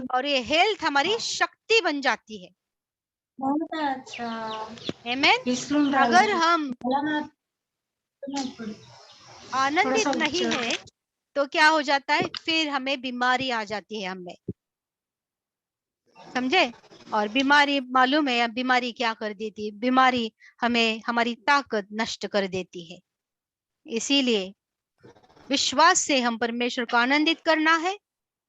और ये हेल्थ हमारी शक्ति बन जाती है। बहुत अच्छा। आमेन। अगर हम आनंदित नहीं है तो क्या हो जाता है? फिर हमें बीमारी आ जाती है हमें, समझे? और बीमारी, मालूम है बीमारी क्या कर देती है? बीमारी हमें हमारी ताकत नष्ट कर देती है। इसीलिए विश्वास से हम परमेश्वर को आनंदित करना है,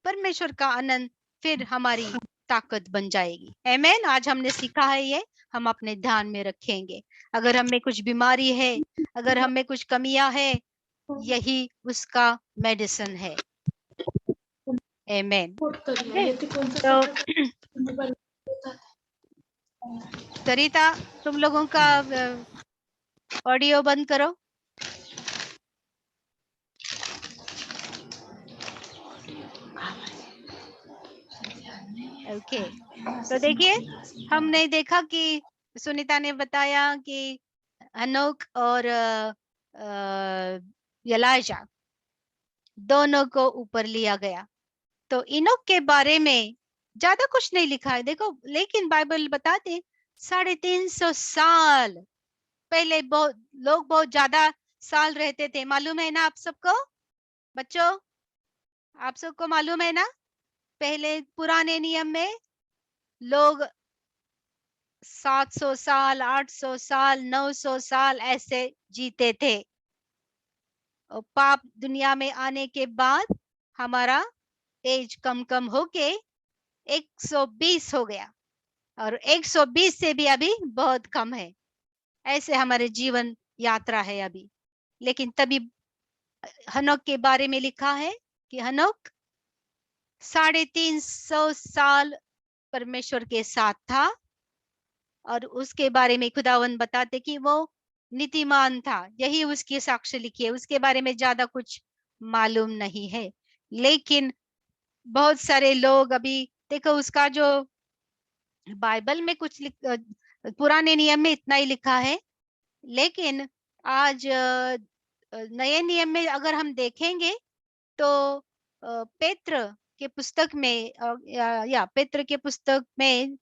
परमेश्वर का आनंद फिर हमारी ताकत बन जाएगी। आमेन। आज हमने सीखा है, ये हम अपने ध्यान में रखेंगे। अगर हमें कुछ बीमारी है, अगर हमें कुछ कमियां है, यही उसका मेडिसिन है। आमेन। तो सरिता, तुम लोगों का ऑडियो बंद करो। ओके। तो देखिए, हमने देखा कि सुनीता ने बताया कि हनोक और एलाइजा दोनों को ऊपर लिया गया। तो इनोक के बारे में ज्यादा कुछ नहीं लिखा है, देखो, लेकिन बाइबल बताते 350 साल पहले लोग बहुत ज्यादा साल रहते थे। मालूम है ना आप सबको? बच्चों, आप सबको मालूम है ना? पहले पुराने नियम में लोग 700 साल, 800 साल, 900 साल ऐसे जीते थे। और पाप दुनिया में आने के बाद हमारा एज कम कम होके 120 हो गया, और 120 से भी अभी बहुत कम है। ऐसे हमारे जीवन यात्रा है अभी। लेकिन तभी हनोक के बारे में लिखा है कि हनोक 350 साल परमेश्वर के साथ था, और उसके बारे में खुदावंद बताते कि वो नीतिमान था। यही उसकी साक्ष्य लिखी है, उसके बारे में ज्यादा कुछ मालूम नहीं है। लेकिन बहुत सारे लोग अभी देखो, उसका जो बाइबल में पुराने नियम में इतना ही लिखा है, लेकिन आज नए नियम में अगर हम देखेंगे तो पेत्र के पुस्तक में या पेत्र के पुस्तक में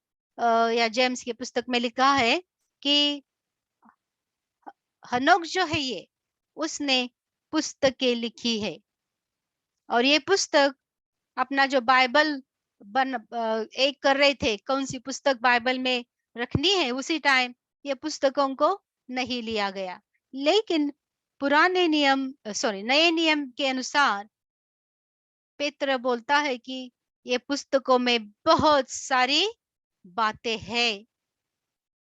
या जेम्स के पुस्तक में लिखा है कि हनोक जो है ये उसने पुस्तकें लिखी है, और ये पुस्तक अपना जो बाइबल एक कर रहे थे, कौन सी पुस्तक बाइबल में रखनी है, उसी टाइम ये पुस्तकों को नहीं लिया गया। लेकिन नए नियम के अनुसार पेत्र बोलता है कि ये पुस्तकों में बहुत सारी बातें हैं।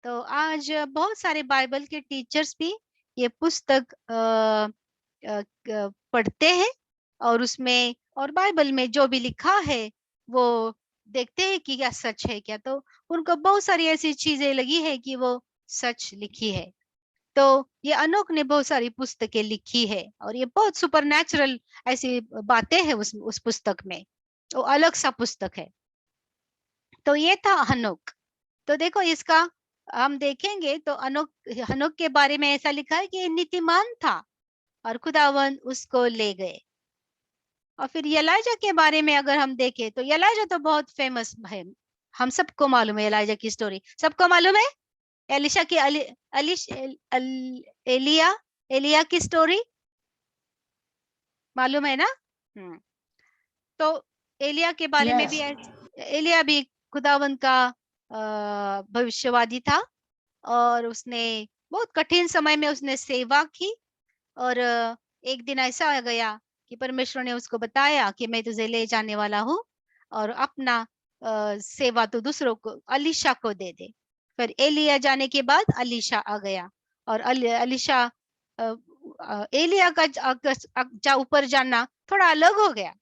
तो आज बहुत सारे बाइबल के टीचर्स भी ये पुस्तक पढ़ते हैं, और उसमें और बाइबल में जो भी लिखा है वो देखते हैं कि क्या सच है क्या। तो उनको बहुत सारी ऐसी चीजें लगी है कि वो सच लिखी है। तो ये अनोक ने बहुत सारी पुस्तकें लिखी है, और ये बहुत सुपरनैचुरल ऐसी बातें हैं उस पुस्तक में। वो अलग सा पुस्तक है। तो ये था हनोक। तो देखो, इसका हम देखेंगे तो हनोक के बारे में ऐसा लिखा है कि नीतिमान था और खुदावन उसको ले गए। और फिर एलीजा के बारे में अगर हम देखें तो एलीजा तो बहुत फेमस है, हम सबको मालूम है एलीजा की स्टोरी, सबको मालूम है। एलिशा की एलिया की स्टोरी मालूम है ना। तो एलिया के बारे में भी एलिया भी खुदावन का भविष्यवादी था, और उसने बहुत कठिन समय में उसने सेवा की। और एक दिन ऐसा आ गया कि परमेश्वर ने उसको बताया कि मैं तुझे ले जाने वाला हूँ, और अपना सेवा तो दूसरों को, अलीशा को दे दे। फिर एलिया जाने के बाद अलीशा आ गया, और अलीशा एलिया का ऊपर जाना थोड़ा अलग हो गया।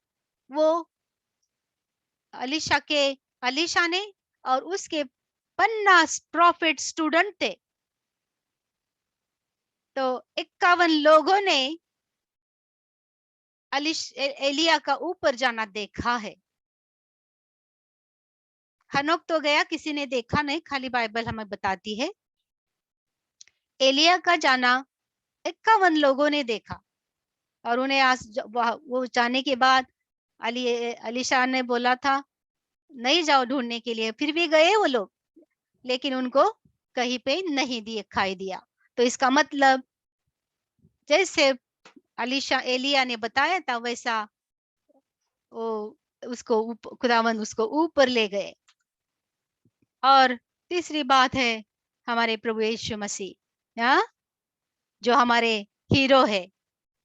वो अलीशा ने और उसके 50 प्रॉफिट स्टूडेंट थे, तो 51 लोगों ने एलिया का ऊपर जाना देखा है। हनोक तो गया, किसी ने देखा नहीं, खाली बाइबल हमें बताती है। एलिया का जाना 51 लोगों ने देखा, और उन्हें आज वो जाने के बाद अलीशा ने बोला था नहीं जाओ ढूंढने के लिए, फिर भी गए वो लोग, लेकिन उनको कहीं पे नहीं दिखाई दिया। तो इसका मतलब जैसे एलिया ने बताया था वैसा वो उसको खुदावन उसको ऊपर ले गए। और तीसरी बात है हमारे प्रभु यीशु मसीह, जो हमारे हीरो है,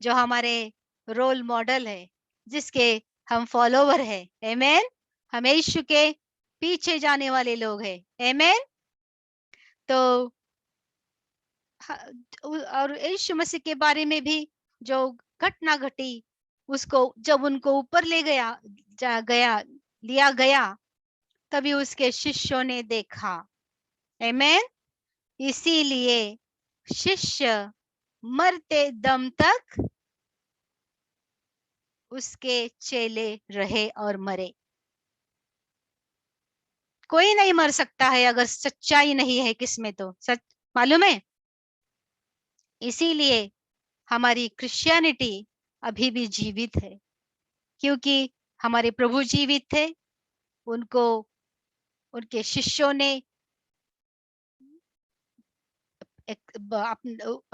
जो हमारे रोल मॉडल है, जिसके हम फॉलोवर है। आमेन। हम यीशु के पीछे जाने वाले लोग हैं। आमेन। तो और यीशु मसीह के बारे में भी जो घटना घटी, उसको जब उनको ऊपर ले लिया गया, तभी उसके शिष्यों ने देखा। आमेन। इसीलिए शिष्य मरते दम तक उसके चेले रहे और मरे। कोई नहीं मर सकता है अगर सच्चाई नहीं है किसमें, तो सच मालूम है। इसीलिए हमारी क्रिश्चियनिटी अभी भी जीवित है, क्योंकि हमारे प्रभु जीवित थे। उनको उनके शिष्यों ने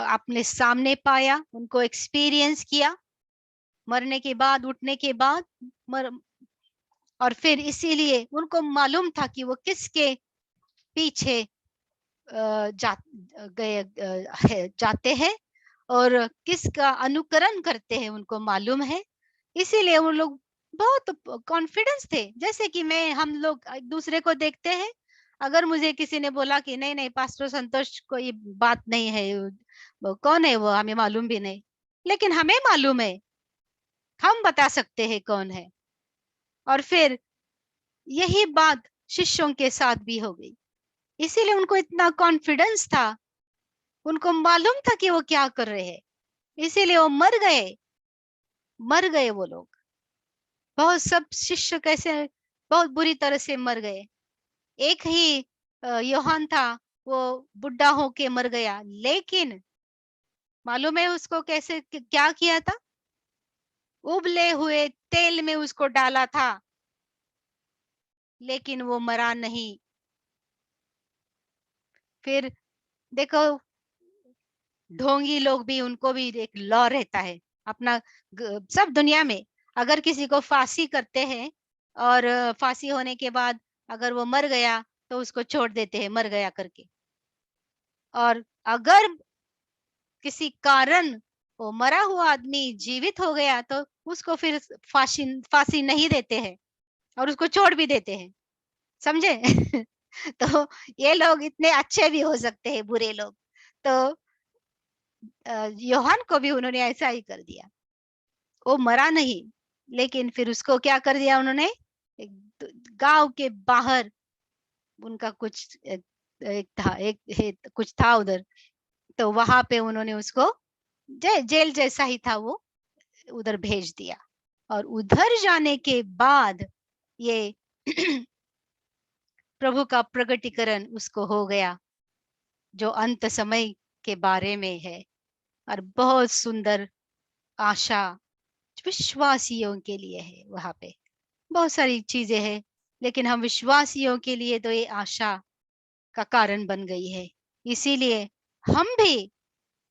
अपने सामने पाया, उनको एक्सपीरियंस किया, मरने के बाद, उठने के बाद। और फिर इसीलिए उनको मालूम था कि वो किसके पीछे जाते हैं और किसका अनुकरण करते हैं, उनको मालूम है। इसीलिए वो लोग बहुत कॉन्फिडेंस थे। जैसे कि हम लोग एक दूसरे को देखते हैं, अगर मुझे किसी ने बोला कि नहीं नहीं पास्टर संतोष कोई बात नहीं है, वो कौन है, वो हमें मालूम भी नहीं, लेकिन हमें मालूम है, हम बता सकते हैं कौन है। और फिर यही बात शिष्यों के साथ भी हो गई, इसीलिए उनको इतना कॉन्फिडेंस था, उनको मालूम था कि वो क्या कर रहे हैं, इसीलिए वो मर गए वो लोग। बहुत सब शिष्य कैसे बहुत बुरी तरह से मर गए। एक ही यूहन्ना था, वो बुढ़ा होके मर गया, लेकिन मालूम है उसको कैसे क्या किया था? उबले हुए तेल में उसको डाला था, लेकिन वो मरा नहीं। फिर देखो, ढोंगी लोग भी, उनको भी एक लॉ रहता है अपना। सब दुनिया में अगर किसी को फांसी करते हैं और फांसी होने के बाद अगर वो मर गया तो उसको छोड़ देते हैं मर गया करके, और अगर किसी कारण वो मरा हुआ आदमी जीवित हो गया तो उसको फिर फांसी फांसी नहीं देते हैं और उसको छोड़ भी देते हैं, समझे? तो ये लोग इतने अच्छे भी हो सकते हैं, बुरे लोग। तो यूहन्ना को भी उन्होंने ऐसा ही कर दिया, वो मरा नहीं, लेकिन फिर उसको क्या कर दिया उन्होंने, गांव के बाहर उनका कुछ कुछ था उधर, तो वहां पे उन्होंने उसको जेल जैसा ही था वो उधर भेज दिया। और उधर जाने के बाद ये प्रभु का प्रगटीकरण उसको हो गया, जो अंत समय के बारे में है, और बहुत सुंदर आशा विश्वासियों के लिए है। वहां पे बहुत सारी चीजें हैं, लेकिन हम विश्वासियों के लिए तो ये आशा का कारण बन गई है। इसीलिए हम भी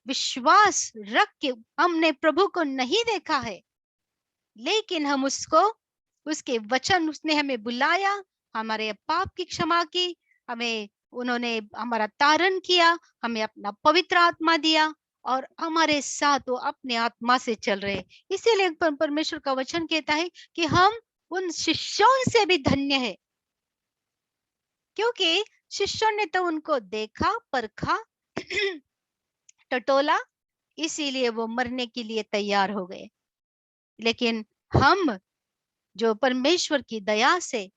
विश्वास रख के, हमने प्रभु को नहीं देखा है, लेकिन हम उसको, उसके वचन, उसने हमें बुलाया, हमारे पाप की क्षमा की, हमें उन्होंने हमारा तारण किया, हमें अपना पवित्र आत्मा दिया, और हमारे साथ वो अपने आत्मा से चल रहे। इसीलिए परमेश्वर का वचन कहता है कि हम उन शिष्यों से भी धन्य है, क्योंकि शिष्यों ने तो उनको देखा, परखा, टटोला, इसीलिए वो मरने के लिए तैयार हो गए। लेकिन हम जो परमेश्वर की दया से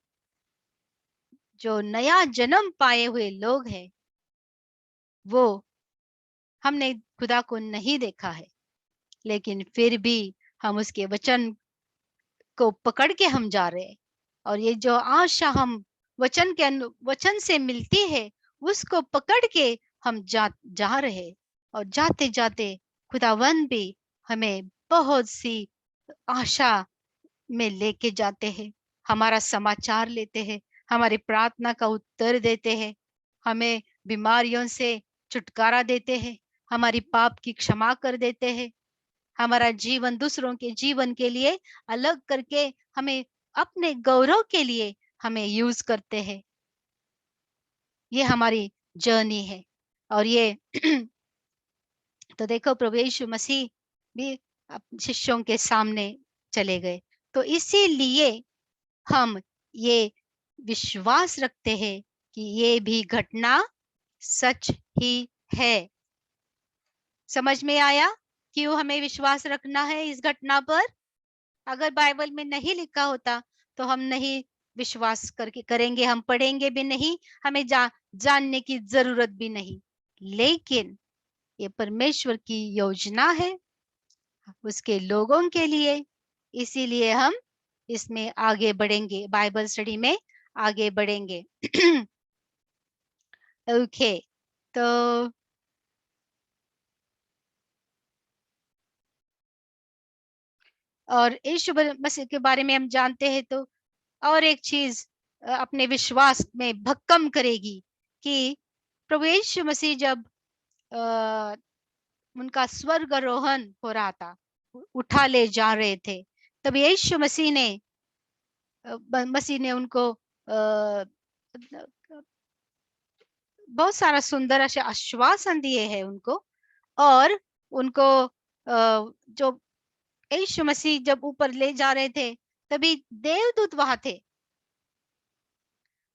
जो नया जन्म पाए हुए लोग हैं, वो हमने खुदा को नहीं देखा है, लेकिन फिर भी हम उसके वचन को पकड़ के हम जा रहे हैं। और ये जो आशा हम वचन से मिलती है, उसको पकड़ के हम जा रहे, और जाते जाते खुदावंद भी हमें बहुत सी आशा में लेके जाते हैं, हमारा समाचार लेते हैं, हमारी प्रार्थना का उत्तर देते हैं, हमें बीमारियों से छुटकारा देते हैं, हमारी पाप की क्षमा कर देते हैं, हमारा जीवन दूसरों के जीवन के लिए अलग करके हमें अपने गौरव के लिए हमें यूज करते हैं। ये हमारी जर्नी है। और ये तो देखो, प्रभु यीशु मसीह भी शिष्यों के सामने चले गए, तो इसीलिए हम ये विश्वास रखते हैं कि ये भी घटना सच ही है। समझ में आया क्यों हमें विश्वास रखना है इस घटना पर? अगर बाइबल में नहीं लिखा होता तो हम नहीं विश्वास करेंगे, हम पढ़ेंगे भी नहीं, हमें जानने की जरूरत भी नहीं। लेकिन ये परमेश्वर की योजना है उसके लोगों के लिए, इसीलिए हम इसमें आगे बढ़ेंगे, बाइबल स्टडी में आगे बढ़ेंगे। ओके, तो और यीशु मसीह के बारे में हम जानते हैं, तो और एक चीज अपने विश्वास में भक्कम करेगी कि प्रभु यीशु मसीह जब उनका स्वर्गारोहण हो रहा था, उठा ले जा रहे थे, तब यीशु मसीह ने उनको बहुत सारा सुंदर आश्वासन दिए हैं उनको। और उनको जो यीशु मसीह जब ऊपर ले जा रहे थे, तभी देवदूत वहां थे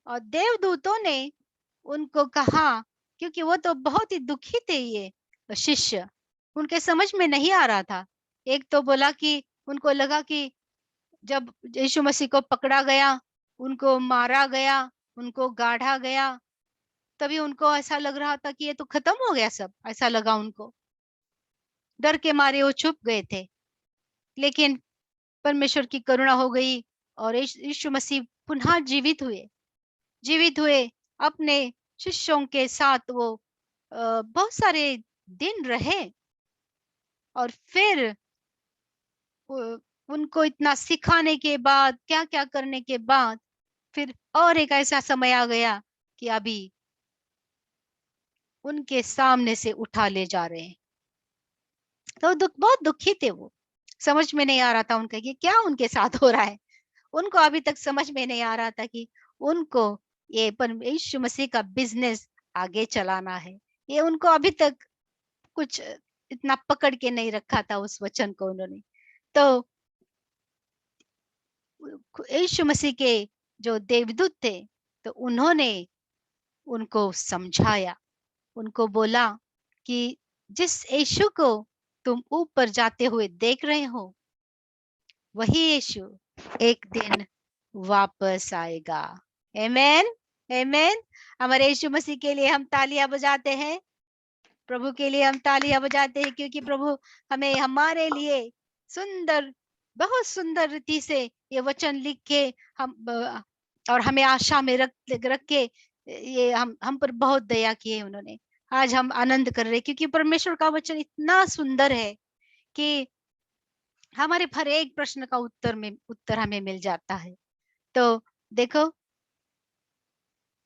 और देवदूतों ने उनको कहा, क्योंकि वो तो बहुत ही दुखी थे, ये शिष्य, उनके समझ में नहीं आ रहा था। एक तो बोला कि उनको लगा कि जब यीशु मसीह को पकड़ा गया, उनको मारा गया, उनको गाड़ा गया, तभी उनको ऐसा लग रहा था कि ये तो खत्म हो गया सब, ऐसा लगा उनको। डर के मारे वो छुप गए थे, लेकिन परमेश्वर की करुणा हो गई और यीशु मसीह पुनः जीवित हुए। अपने शिष्यों के साथ वो बहुत सारे दिन रहे और फिर उनको इतना सिखाने के बाद, क्या क्या करने के बाद, फिर और एक ऐसा समय आ गया कि अभी उनके सामने से उठा ले जा रहे हैं। तो बहुत दुखी थे वो, समझ में नहीं आ रहा था उनका कि क्या उनके साथ हो रहा है। उनको अभी तक समझ में नहीं आ रहा था कि उनको ये यीशु मसीह का बिजनेस आगे चलाना है। ये उनको अभी तक कुछ इतना पकड़ के नहीं रखा था उस वचन को उन्होंने। तो यीशु मसीह के जो देवदूत थे, तो उन्होंने उनको समझाया, उनको बोला कि जिस यीशु को तुम ऊपर जाते हुए देख रहे हो, वही यीशु एक दिन वापस आएगा। आमेन, आमेन। हमारे यीशु मसीह के लिए हम तालियां बजाते हैं, प्रभु के लिए हम तालियां बजाते हैं, क्योंकि प्रभु हमें हमारे लिए सुंदर, बहुत सुंदर रीति से ये वचन लिख के हम और हमें आशा में रख के ये हम पर बहुत दया की है उन्होंने। आज हम आनंद कर रहे, क्योंकि परमेश्वर का वचन इतना सुंदर है कि हमारे हर एक प्रश्न का उत्तर हमें मिल जाता है। तो देखो,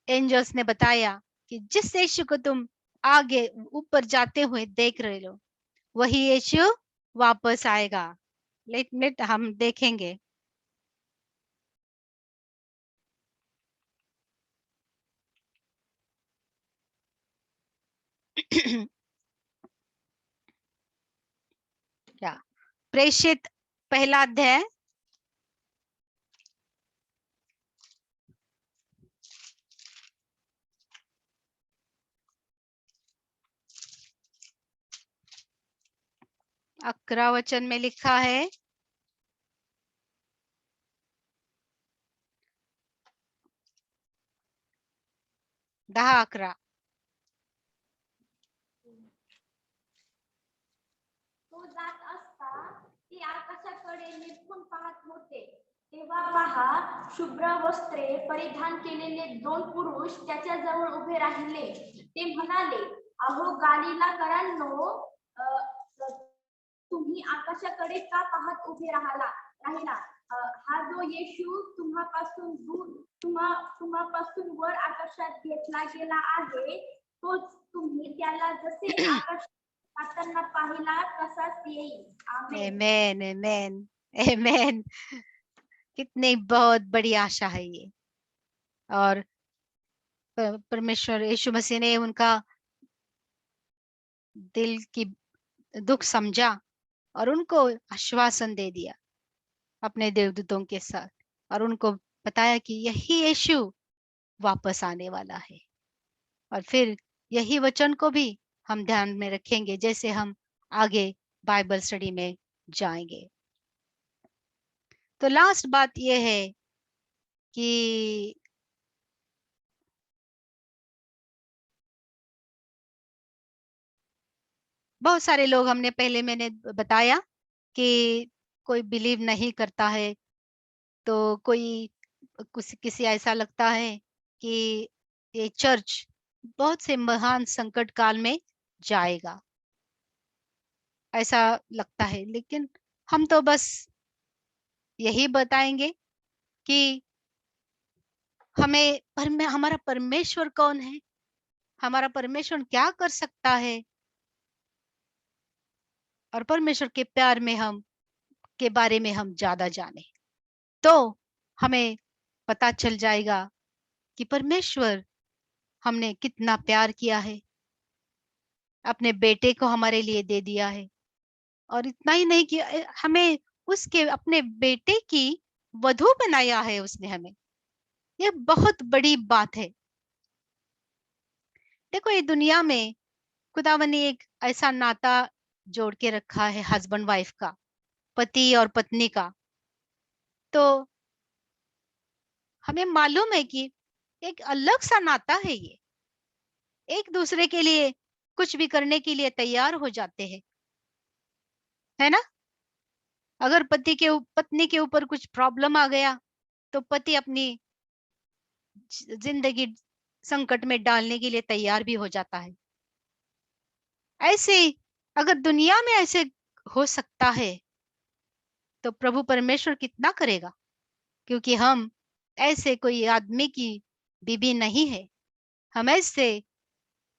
एंजल्स ने बताया कि जिस यीशु को तुम आगे ऊपर जाते हुए देख रहे हो, वही यीशु वापस आएगा। लेट हम देखेंगे। क्या प्रेषित पहला अध्याय, अकरा वचन में लिखा है, दहा अकरा। तो जात असता ती आकाशाकडे निरखून पाहत होते, तेव्हा पहा, शुभ्र वस्त्रे परिधान केलेले 2 पुरुष त्याच्या जवळ उभे राहिले. ते म्हणाले, अहो गालिलाकरांनो, तुम्ही आकाशाकडे का पाहत उभे राहिला? हा जो येशू तुम्हापासून वर आकाशात घेतला गेला आहे, तोच तुम्ही त्याला जसे आकाश जाताना पाहिला तसाच येईल. आमेन, आमेन, आमेन। कितनी बहुत बड़ी आशा है ये। और परमेश्वर यीशु मसीह ने उनका दिल की दुख समझा और उनको आश्वासन दे दिया अपने देवदूतों के साथ, और उनको बताया कि यही यीशु वापस आने वाला है। और फिर यही वचन को भी हम ध्यान में रखेंगे जैसे हम आगे बाइबल स्टडी में जाएंगे। तो लास्ट बात यह है कि बहुत सारे लोग, मैंने बताया कि कोई बिलीव नहीं करता है, तो कोई किसी ऐसा लगता है कि ये चर्च बहुत से महान संकट काल में जाएगा, ऐसा लगता है। लेकिन हम तो बस यही बताएंगे कि हमारा परमेश्वर कौन है, हमारा परमेश्वर क्या कर सकता है, और परमेश्वर के प्यार में हम के बारे में हम ज्यादा जाने, तो हमें पता चल जाएगा कि परमेश्वर हमने कितना प्यार किया है, अपने बेटे को हमारे लिए दे दिया है। और इतना ही नहीं कि हमें उसके अपने बेटे की वधु बनाया है उसने हमें। ये बहुत बड़ी बात है। देखो, ये दुनिया में खुदावन ने एक ऐसा नाता जोड़ के रखा है हस्बैंड वाइफ का, पति और पत्नी का। तो हमें मालूम है कि एक अलग सा नाता है ये। एक दूसरे के लिए कुछ भी करने के लिए तैयार हो जाते हैं, है ना। अगर पत्नी के ऊपर कुछ प्रॉब्लम आ गया तो पति अपनी जिंदगी संकट में डालने के लिए तैयार भी हो जाता है। ऐसे अगर दुनिया में ऐसे हो सकता है तो प्रभु परमेश्वर कितना करेगा, क्योंकि हम ऐसे कोई आदमी की बीबी नहीं है। हम ऐसे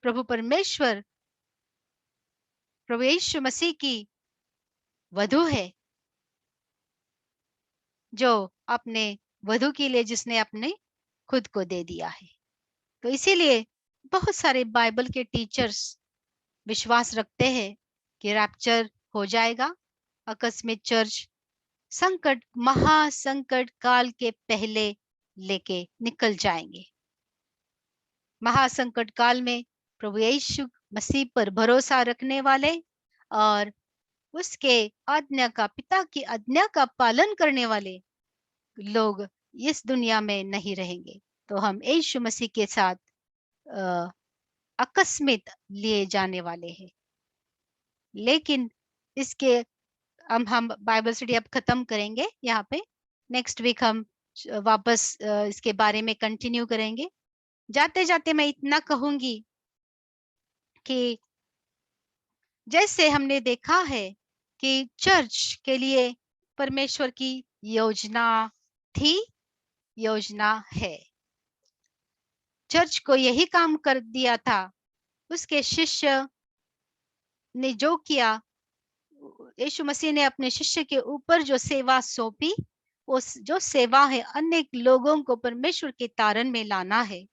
प्रभु परमेश्वर, प्रभु यीशु मसीह की वधु है, जो अपने वधु के लिए जिसने अपने खुद को दे दिया है। तो इसीलिए बहुत सारे बाइबल के टीचर्स विश्वास रखते हैं कि रैप्चर हो जाएगा, आकस्मिक चर्च संकट, महासंकट काल के पहले लेके निकल जाएंगे। महासंकट काल में प्रभु यीशु मसीह पर भरोसा रखने वाले और उसके आज्ञा का, पिता की आज्ञा का पालन करने वाले लोग इस दुनिया में नहीं रहेंगे। तो हम यीशु मसीह के साथ आकस्मिक लिए जाने वाले हैं। लेकिन इसके हम बाइबल स्टडी अब खत्म करेंगे यहाँ पे। नेक्स्ट वीक हम वापस इसके बारे में कंटिन्यू करेंगे। जाते जाते मैं इतना कहूंगी कि जैसे हमने देखा है कि चर्च के लिए परमेश्वर की योजना थी, योजना है। चर्च को यही काम कर दिया था। उसके शिष्य ने जो किया, यीशु मसीह ने अपने शिष्य के ऊपर जो सेवा सौंपी, उस जो सेवा है अनेक लोगों को परमेश्वर के तारण में लाना है,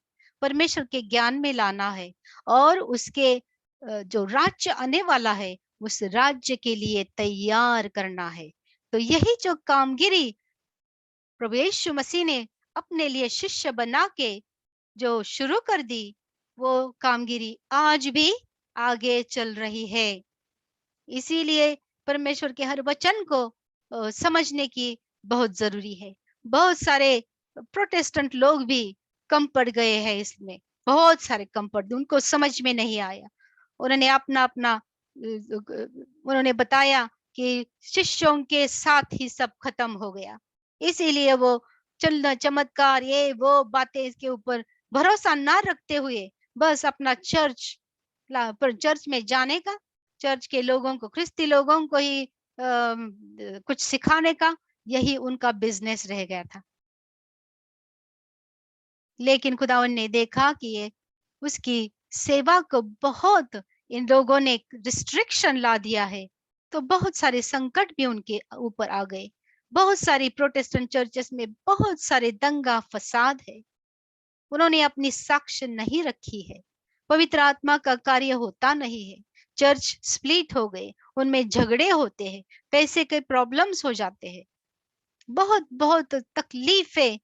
परमेश्वर के ज्ञान में लाना है, और उसके जो राज्य आने वाला है उस राज्य के लिए तैयार करना है। तो यही जो कामगिरी प्रभु यीशु मसीह ने अपने लिए शिष्य बना के जो शुरू कर दी, वो कामगिरी आज भी आगे चल रही है। इसीलिए परमेश्वर के हर वचन को समझने की बहुत जरूरी है। बहुत सारे प्रोटेस्टेंट लोग भी कम पड़ गए हैं इसमें, बहुत सारे कम पड़ गए, उनको समझ में नहीं आया। उन्होंने अपना अपना उन्होंने बताया कि शिष्यों के साथ ही सब खत्म हो गया। इसीलिए वो चलना, चमत्कार, ये वो बातें इसके ऊपर भरोसा ना रखते हुए बस अपना चर्च में जाने का, चर्च के लोगों को, ख्रिस्ती लोगों को ही कुछ सिखाने का, यही उनका बिजनेस रह गया था। लेकिन खुदावन ने देखा कि ये उसकी सेवा को बहुत इन लोगों ने रिस्ट्रिक्शन ला दिया है, तो बहुत सारे संकट भी उनके ऊपर आ गए। बहुत सारी प्रोटेस्टेंट चर्चेस में बहुत सारे दंगा फसाद है। उन्होंने अपनी साक्ष्य नहीं रखी है, पवित्र आत्मा का कार्य होता नहीं है, चर्च स्प्लिट हो गए, उनमें झगड़े होते हैं, पैसे के प्रॉब्लम्स हो जाते हैं, बहुत बहुत तकलीफें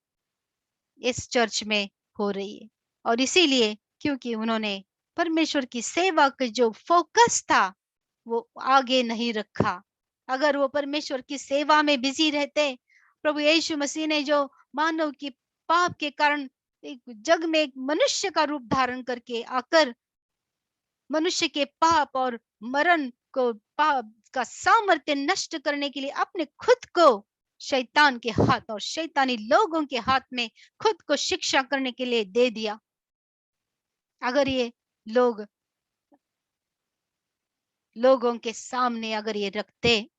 इस चर्च में हो रही है। और इसीलिए क्योंकि उन्होंने परमेश्वर की सेवा का जो फोकस था वो आगे नहीं रखा। अगर वो परमेश्वर की सेवा में बिजी रहते, प्रभु यीशु मसीह ने जो मानव की पाप के कारण एक जग में एक मनुष्य का रूप धारण करके आकर मनुष्य के पाप और मरण को, पाप का सामर्थ्य नष्ट करने के लिए अपने खुद को शैतान के हाथ और शैतानी लोगों के हाथ में खुद को शिक्षा करने के लिए दे दिया। अगर ये लोगों के सामने अगर ये रखते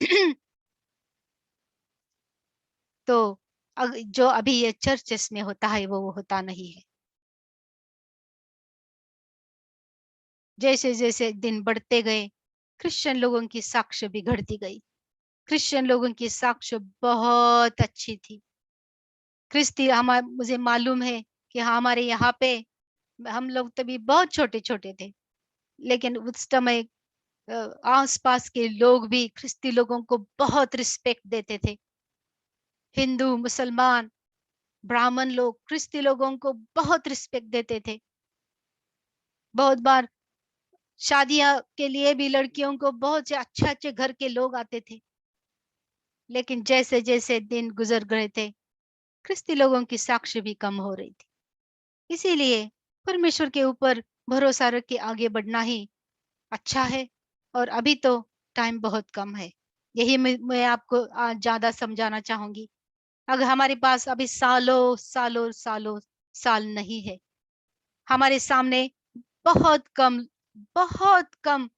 तो जो अभी ये चर्चेस में होता है वो होता नहीं है। जैसे जैसे दिन बढ़ते गए क्रिश्चियन लोगों की साक्ष्य बिगड़ती गई। क्रिश्चियन लोगों की साक्ष्य बहुत अच्छी थी। क्रिस्ती मुझे मालूम है कि हमारे यहाँ पे हम लोग तभी बहुत छोटे छोटे थे, लेकिन उस समय आसपास के लोग भी ख्रिस्ती लोगों को बहुत रिस्पेक्ट देते थे। हिंदू, मुसलमान, ब्राह्मण लोग, ख्रिस्ती लोगों को बहुत रिस्पेक्ट देते थे। बहुत बार शादियां के लिए भी लड़कियों को बहुत से अच्छे-अच्छे घर के लोग आते थे। लेकिन जैसे-जैसे दिन गुजर गए थे, ख्रिस्ती लोगों की साक्ष्य भी कम हो रही थी। इसीलिए परमेश्वर के ऊपर भरोसा रख के आगे बढ़ना ही अच्छा है। और अभी तो टाइम बहुत कम है। यही मैं आपको आज ज़्यादा समझाना चाहूँगी। अगर हमारे पास अभी सालों साल नहीं है, हमारे सामने बहुत कम बहुत कम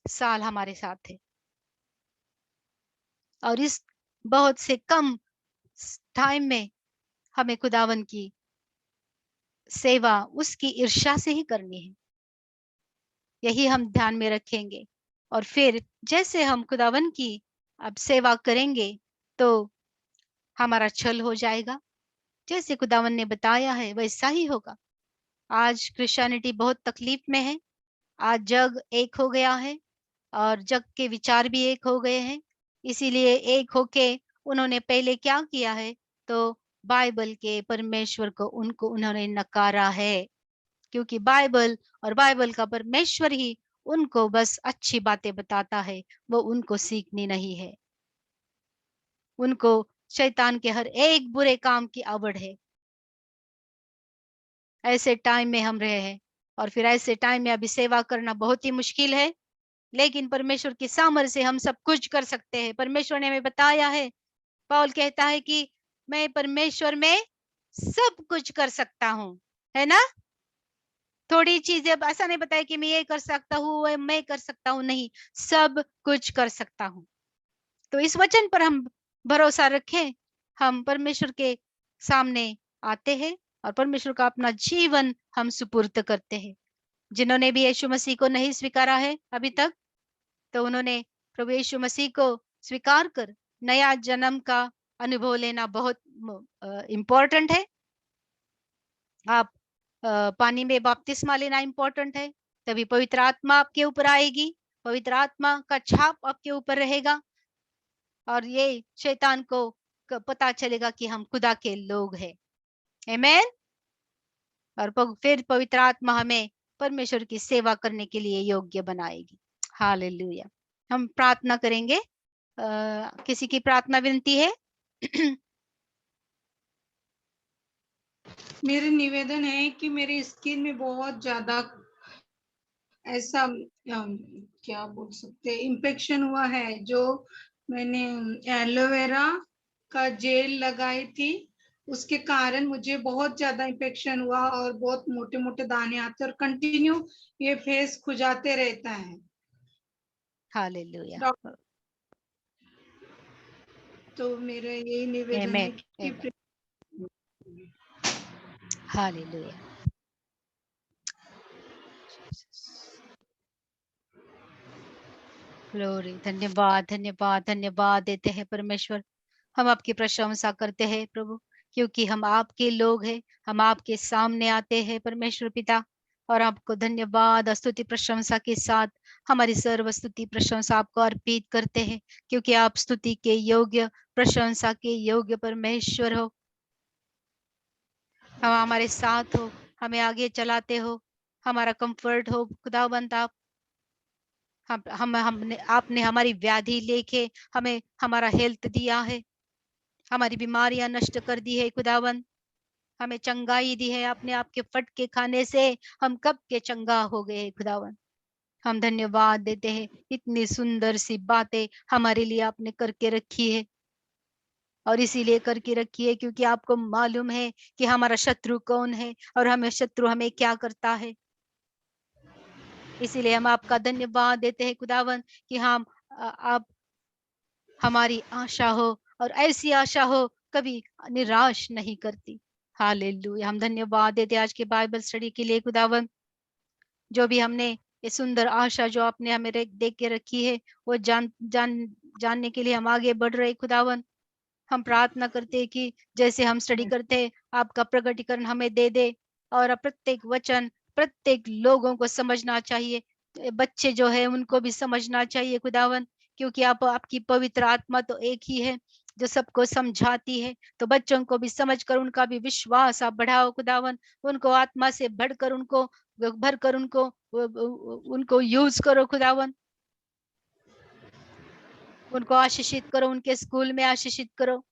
साल हमारे साथ है। और इस बहुत से कम टाइम में हमें खुदावन की सेवा उसकी ईर्ष्या से ही करनी है। यही हम ध्यान में रखेंगे। और फिर जैसे हम खुदावन की अब सेवा करेंगे तो हमारा छल हो जाएगा। जैसे खुदावन ने बताया है वैसा ही होगा। आज क्रिश्चियनिटी बहुत तकलीफ में है। आज जग एक हो गया है और जग के विचार भी एक हो गए हैं। इसीलिए एक होके उन्होंने पहले क्या किया है, तो बाइबल के परमेश्वर को उन्होंने नकारा है। क्योंकि बाइबल और बाइबल का परमेश्वर ही उनको बस अच्छी बातें बताता है, वो उनको सीखनी नहीं है। उनको शैतान के हर एक बुरे काम की आवड़ है। ऐसे टाइम में हम रहे हैं और फिर ऐसे टाइम में अभी सेवा करना बहुत ही मुश्किल है। लेकिन परमेश्वर की सामर्थ्य से हम सब कुछ कर सकते हैं। परमेश्वर ने हमें बताया है, पौल कहता है कि मैं परमेश्वर में सब कुछ कर सकता हूँ, है ना? थोड़ी चीजें, अब ऐसा नहीं बताया कि मैं ये कर सकता हूँ, मैं कर सकता हूँ, नहीं, सब कुछ कर सकता हूँ। तो इस वचन पर हम भरोसा रखें। हम परमेश्वर के सामने आते हैं और परमेश्वर का अपना जीवन हम सुपुर्द करते हैं। जिन्होंने भी यीशु मसीह को नहीं स्वीकारा है अभी तक, तो उन्होंने प्रभु यीशु मसीह को स्वीकार कर नया जन्म का अनुभव लेना बहुत इम्पोर्टेंट है। आप पानी में बपतिस्मा लेना इम्पोर्टेंट है, तभी पवित्र आत्मा आपके ऊपर आएगी, पवित्र आत्मा का छाप आपके ऊपर रहेगा और ये शैतान को पता चलेगा कि हम खुदा के लोग हैं। आमीन। और फिर पवित्र आत्मा हमें परमेश्वर की सेवा करने के लिए योग्य बनाएगी। हालेलुया। हम प्रार्थना करेंगे। किसी की प्रार्थना विनती है? मेरा निवेदन है कि मेरी स्किन में बहुत ज्यादा ऐसा क्या बोल सकते हैं, इन्फेक्शन हुआ है। जो मैंने एलोवेरा का जेल लगाई थी, उसके कारण मुझे बहुत ज्यादा इन्फेक्शन हुआ और बहुत मोटे मोटे दाने आते और कंटिन्यू ये फेस खुजाते रहता है। हालेलुया। तो मेरा यही निवेदन है आमीन, कि आमीन। हालेलुया। ग्लोरी। धन्यवाद, धन्यवाद, धन्यवाद देते हैं परमेश्वर। हम आपकी प्रशंसा करते हैं प्रभु, क्योंकि हम आपके लोग हैं। हम आपके सामने आते हैं परमेश्वर पिता, और आपको धन्यवाद स्तुति प्रशंसा के साथ हमारी सर्व स्तुति प्रशंसा आपको अर्पित करते हैं, क्योंकि आप स्तुति के योग्य, प्रशंसा के योग्य परमेश्वर हो। हम हमारे साथ हो, हमें आगे चलाते हो, हमारा कंफर्ट हो खुदावंत आप। हमने आपने हमारी व्याधि लेके हमें हमारा हेल्थ दिया है, हमारी बीमारियां नष्ट कर दी है खुदावन, हमें चंगाई दी है आपने। आपके फटके खाने से हम कब के चंगा हो गए खुदावन। हम धन्यवाद देते हैं, इतनी सुंदर सी बातें हमारे लिए आपने करके रखी है। और इसीलिए करके रखी है क्योंकि आपको मालूम है कि हमारा शत्रु कौन है और हमें शत्रु हमें क्या करता है। इसीलिए हम आपका धन्यवाद देते हैं खुदावन कि हम आप हमारी आशा हो, और ऐसी आशा हो कभी निराश नहीं करती। हालेलुया। हम धन्यवाद देते आज के बाइबल स्टडी के लिए खुदावन। जो भी हमने ये सुंदर आशा जो आपने हमें देख के रखी है, वो जानने के लिए हम आगे बढ़ रहे खुदावन। हम प्रार्थना करते हैं कि जैसे हम स्टडी करते हैं, आपका प्रकटीकरण हमें दे दे, और प्रत्येक वचन प्रत्येक लोगों को समझना चाहिए। बच्चे जो है उनको भी समझना चाहिए खुदावन, क्योंकि आप आपकी पवित्र आत्मा तो एक ही है, जो सबको समझाती है। तो बच्चों को भी समझकर उनका भी विश्वास आप बढ़ाओ खुदावन, उनको आत्मा से बढ़कर उनको भरकर उनको यूज करो खुदावन, उनको आशीषित करो, उनके स्कूल में आशीषित करो।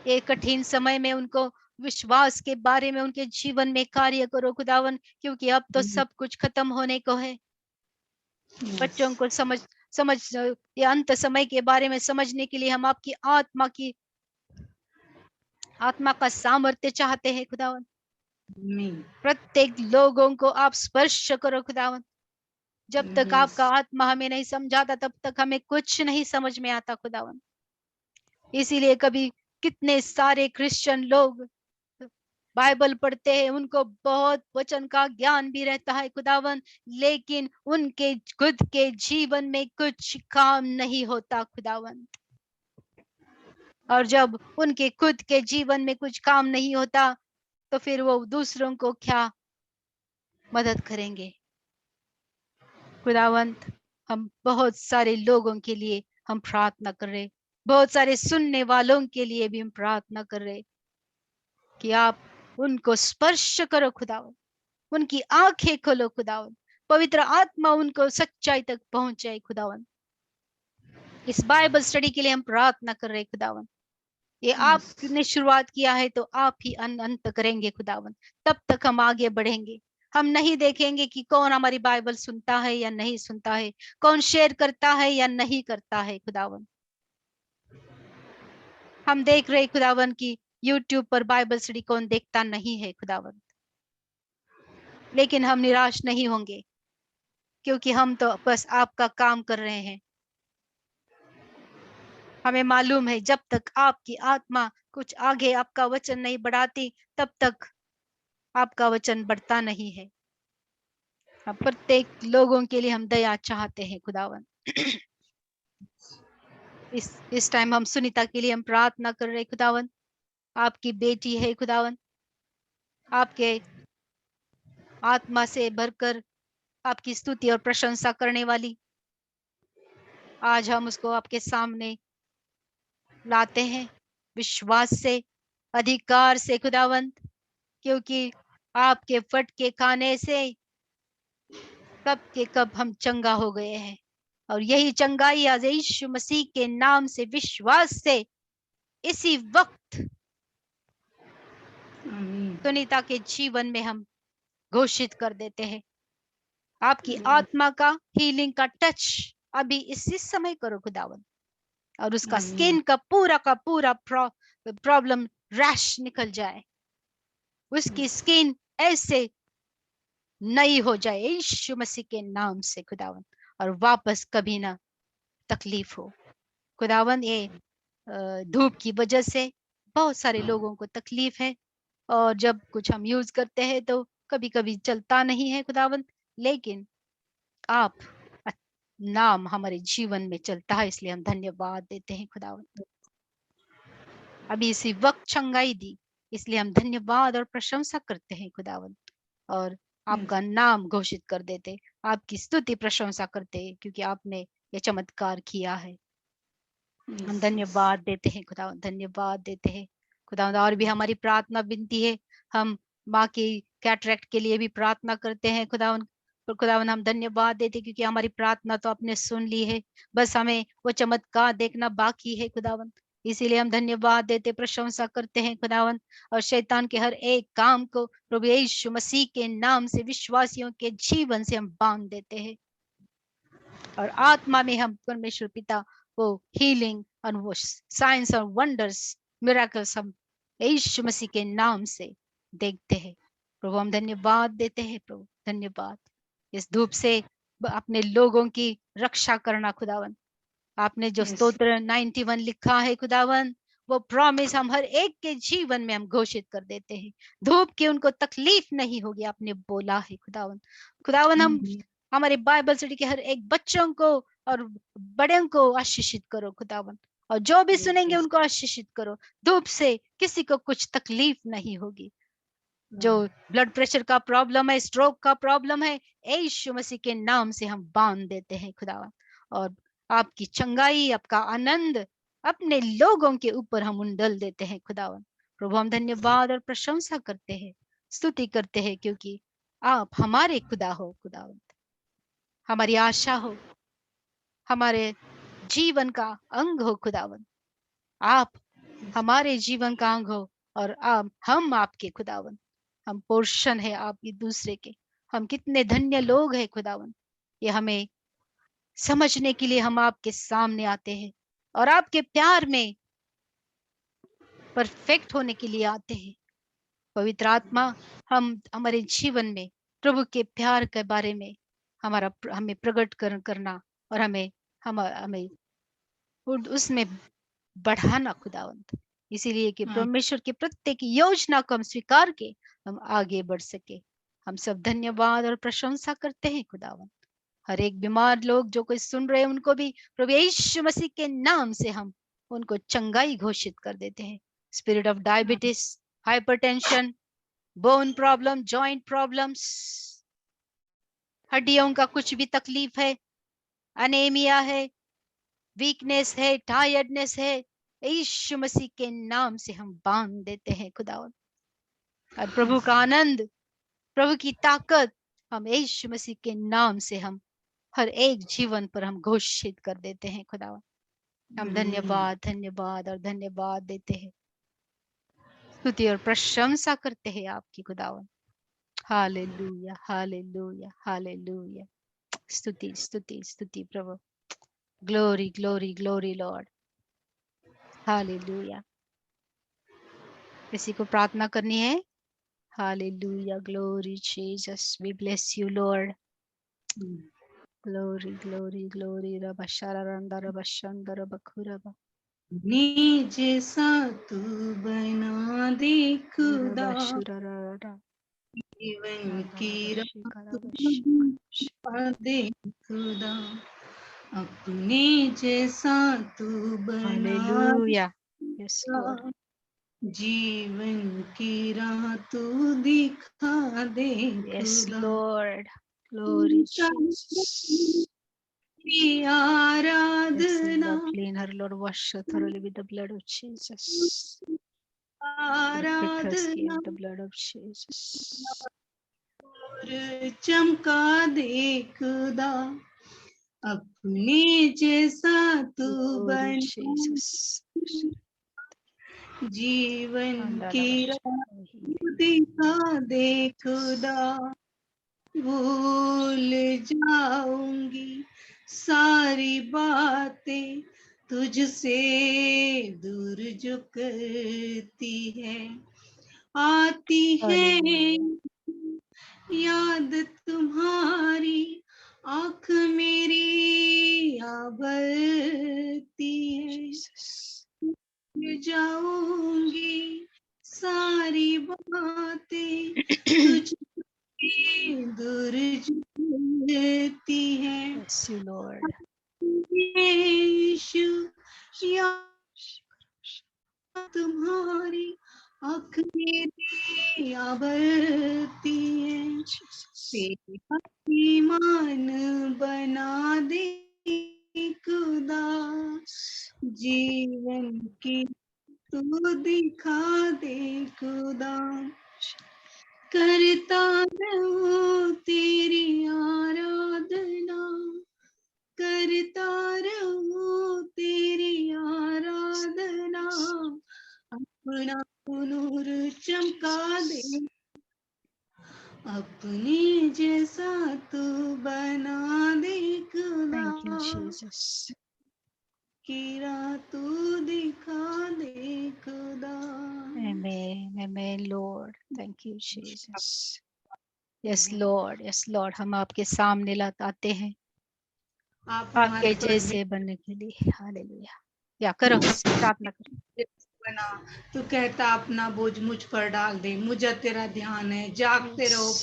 एक कठिन समय में उनको विश्वास के बारे में उनके जीवन में कार्य करो खुदावन, क्योंकि अब तो सब कुछ खत्म होने को है। बच्चों को समझ ये अंत समय के बारे में समझने के लिए हम आपकी आत्मा का सामर्थ्य चाहते हैं खुदावन। प्रत्येक लोगों को आप स्पर्श करो खुदावन। जब तक आपका आत्मा हमें नहीं समझाता तब तक हमें कुछ नहीं समझ में आता खुदावन। इसीलिए कभी कितने सारे क्रिश्चियन लोग बाइबल पढ़ते हैं, उनको बहुत वचन का ज्ञान भी रहता है खुदावन, लेकिन उनके खुद के जीवन में कुछ काम नहीं होता खुदावन। और जब उनके खुद के जीवन में कुछ काम नहीं होता तो फिर वो दूसरों को क्या मदद करेंगे खुदावंत। हम बहुत सारे लोगों के लिए हम प्रार्थना कर रहे, बहुत सारे सुनने वालों के लिए भी हम प्रार्थना कर रहे कि आप उनको स्पर्श करो खुदावन, उनकी आंखें खोलो खुदावन, पवित्र आत्मा उनको सच्चाई तक पहुंचाए खुदावन। इस बाइबल स्टडी के लिए हम प्रार्थना कर रहे खुदावन। ये आपने शुरुआत किया है तो आप ही अंत करेंगे खुदावन। तब तक हम आगे बढ़ेंगे। हम नहीं देखेंगे कि कौन हमारी बाइबल सुनता है या नहीं सुनता है, कौन शेयर करता है या नहीं करता है खुदावन। हम देख रहे खुदावन कि YouTube पर बाइबल स्टडी कौन देखता नहीं है खुदावन, लेकिन हम निराश नहीं होंगे क्योंकि हम तो बस आपका काम कर रहे हैं। हमें मालूम है जब तक आपकी आत्मा कुछ आगे आपका वचन नहीं बढ़ाती तब तक आपका वचन बढ़ता नहीं है। अब प्रत्येक लोगों के लिए हम दया चाहते हैं खुदावन। इस टाइम हम सुनीता के लिए हम प्रार्थना कर रहे खुदावन। आपकी बेटी है खुदावन, आपके आत्मा से भरकर आपकी स्तुति और प्रशंसा करने वाली। आज हम उसको आपके सामने लाते हैं विश्वास से, अधिकार से खुदावंत, क्योंकि आपके फट के खाने से कब के कब हम चंगा हो गए हैं। और यही चंगाई आज यीशु मसीह के नाम से विश्वास से इसी वक्त सुनीता के जीवन में हम घोषित कर देते हैं। आपकी आत्मा का हीलिंग का टच अभी इसी समय करो खुदावन, और उसका स्किन का पूरा प्रॉब्लम रैश निकल जाए, उसकी स्किन ऐसे नई हो जाए यीशु मसीह के नाम से खुदावन, और वापस कभी ना तकलीफ हो खुदावन। ये धूप की वजह से बहुत सारे लोगों को तकलीफ है, और जब कुछ हम यूज करते हैं तो कभी कभी चलता नहीं है खुदावन, लेकिन आप नाम हमारे जीवन में चलता है, इसलिए हम धन्यवाद देते हैं खुदावन। अभी इसी वक्त चंगाई दी, इसलिए हम धन्यवाद और प्रशंसा करते हैं खुदावन, और आपका नाम घोषित कर देते, आपकी स्तुति प्रशंसा करते, क्योंकि आपने ये चमत्कार किया है। हम धन्यवाद देते हैं खुदावन, धन्यवाद देते हैं खुदावन। और भी हमारी प्रार्थना विनती है, हम माँ की कैटरेक्ट के लिए भी प्रार्थना करते हैं खुदावन। खुदावन हम धन्यवाद देते क्योंकि हमारी प्रार्थना तो आपने सुन ली है, बस हमें वो चमत्कार देखना बाकी है खुदावन। इसीलिए हम धन्यवाद देते, प्रशंसा करते हैं खुदावन, और शैतान के हर एक काम को प्रभु यीशु मसीह के नाम से विश्वासियों के जीवन से हम बांध देते हैं, और आत्मा में हम परमेश्वर पिता वो हीलिंग और वो साइंस और वंडर्स मिरेकल्स हम यीशु मसीह के नाम से देखते हैं। प्रभु हम धन्यवाद देते हैं, प्रभु धन्यवाद। इस धूप से अपने लोगों की रक्षा करना खुदावन, आपने जो स्तोत्र 91 लिखा है खुदावन, वो प्रॉमिस हम हर एक के जीवन में हम घोषित कर देते हैं। धूप की उनको तकलीफ नहीं होगी, आपने बोला है खुदावन। खुदावन हम हमारे बाइबल स्टडी के हर एक बच्चों को और बड़ों को आशीषित करो खुदावन, और जो भी सुनेंगे उनको आशीषित करो। धूप से किसी को कुछ तकलीफ नहीं होगी। जो ब्लड प्रेशर का प्रॉब्लम है, स्ट्रोक का प्रॉब्लम है, यीशु मसीह के नाम से हम बांध देते हैं खुदावन, और आपकी चंगाई, आपका आनंद अपने लोगों के ऊपर हम उंडल देते हैं खुदावन। प्रभु हम धन्यवाद और प्रशंसा करते हैं, स्तुति करते हैं, क्योंकि आप हमारे खुदा हो खुदावन, हमारी आशा हो, हमारे जीवन का अंग हो खुदावन। आप हमारे जीवन का अंग हो और आप हम आपके खुदावन, हम पोर्शन है आप एक दूसरे के। हम कितने धन्य लोग हैं खुदावन, ये हमें समझने के लिए हम आपके सामने आते हैं और आपके प्यार में परफेक्ट होने के लिए आते हैं। पवित्र आत्मा हम हमारे जीवन में प्रभु के प्यार के बारे में हमें प्रकट करना और हमें उसमें बढ़ाना खुदावंत, इसीलिए कि परमेश्वर की प्रत्येक योजना को हम स्वीकार के हम आगे बढ़ सके। हम सब धन्यवाद और प्रशंसा करते हैं खुदावंत। हर एक बीमार लोग जो कोई सुन रहे हैं उनको भी प्रभु यीशु मसीह के नाम से हम उनको चंगाई घोषित कर देते हैं। Spirit of diabetes, hypertension, bone problem, joint problems, हड्डियों का कुछ भी तकलीफ है, अनेमिया है, वीकनेस है, टायर्डनेस है, यीशु मसीह के नाम से हम बांध देते हैं खुदावन। और प्रभु का आनंद, प्रभु की ताकत हम यीशु मसीह के नाम से हम हर एक जीवन पर हम घोषित कर देते हैं खुदावन। हम धन्यवाद धन्यवाद और धन्यवाद देते हैं, स्तुति और प्रशंसा करते हैं आपकी खुदावन। Hallelujah hallelujah hallelujah. स्तुति स्तुति स्तुति प्रभु। Glory glory glory lord. Hallelujah. किसी को प्रार्थना करनी है? Hallelujah, glory Jesus, we bless you lord. Glory glory glory रबा शररंदा रबा शंदर बखुरबा। अपने जैसा तू बना दे खुदा, जीवन की राह दिखा दे खुदा, अपने जैसा तू बना हालेलुया। Yes they, Lord. जीवन की राह तू दिखा दे यस खुदा, Lord. Glory Jesus. Yes, Aradhana Lord, clean her, Lord, wash her thoroughly with the blood of Jesus. Purify her skin Aradhana with the blood of Jesus. और चमका दे खुदा, अपने जैसा तू Glory बना, Jesus. जीवन की राह दिखा दे खुदा, भूल जाऊंगी सारी बातें तुझसे दूर जो करती है, आती है याद तुम्हारी, आँख मेरी आवरती है, भूल जाऊंगी सारी बातें तुझसे दूर जो करती है, Bless you, Lord. यीशु याद तुम्हारी, आँख मेरी आवरती है, तेरा ईमान बना दे खुदा, जीवन की तू दिखा दे खुदा, करता रहूं तेरी आराधना, करता रहूं तेरी आराधना, अपना नूर चमका दे, अपने जैसा तू बना दे खुदा, Thank you, Jesus. कीरा तू दिखा दे खुदा। Amen. Amen, Lord. Thank you, Jesus. Yes, Lord. Yes, Lord. हम आपके सामने आते हैं आप आपके हमारे जैसे बनने के लिए। हालेलुया। या करो, प्रार्थना करो। बना, तू कहता अपना बोझ मुझ पर डाल दे, मुझे तेरा ध्यान है, जागते रहो,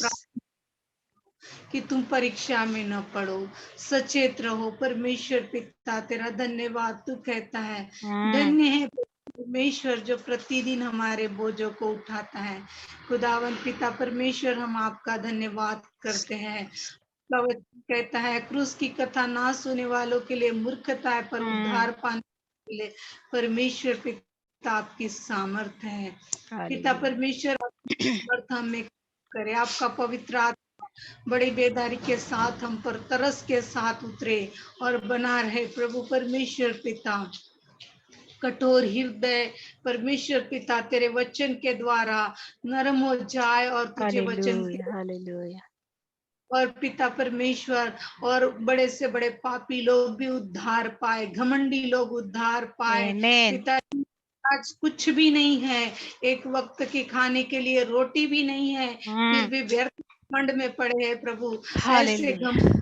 कि तुम परीक्षा में न पड़ो, सचेत रहो। परमेश्वर पिता तेरा धन्यवाद, तू कहता है धन्य है परमेश्वर जो प्रतिदिन हमारे बोझों को उठाता है। खुदावन पिता परमेश्वर हम आपका धन्यवाद करते हैं। कहता है क्रूस की कथा ना सुने वालों के लिए मूर्खता है, पर उद्धार पाने परमेश्वर पिता आपकी सामर्थ है। पिता हालेलुया। परमेश्वर सामर्थ हमें करे, आपका पवित्र आत्मा बड़ी बेदारी के साथ हम पर तरस के साथ उतरे और बना रहे। प्रभु परमेश्वर पिता, कठोर हृदय परमेश्वर पिता तेरे वचन के द्वारा नरम हो जाए और तुझे वचन के हालेलुया। हालेलुया। और पिता परमेश्वर और बड़े से बड़े पापी लोग भी उद्धार पाए, घमंडी लोग उद्धार पाए। आमेन। पिता आज कुछ भी नहीं है, एक वक्त के खाने के लिए रोटी भी नहीं है, फिर भी व्यर्थ घमंड में पड़े हैं। प्रभु ऐसे हालेलुया।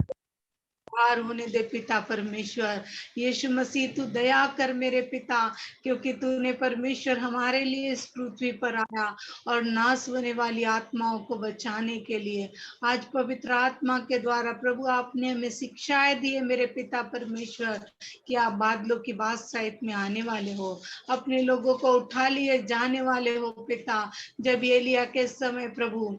पार होने दे पिता परमेश्वर। यीशु मसीह तू दया कर मेरे पिता, क्योंकि तूने परमेश्वर हमारे लिए इस पृथ्वी पर आया और नाश होने वाली आत्माओं को बचाने के लिए। आज पवित्र आत्मा के द्वारा प्रभु आपने हमें शिक्षाएं दी है मेरे पिता परमेश्वर, कि आप बादलों की बादशाहत में आने वाले हो, अपने लोगों को उठा लिए जाने वाले हो पिता। जब एलिया के समय प्रभु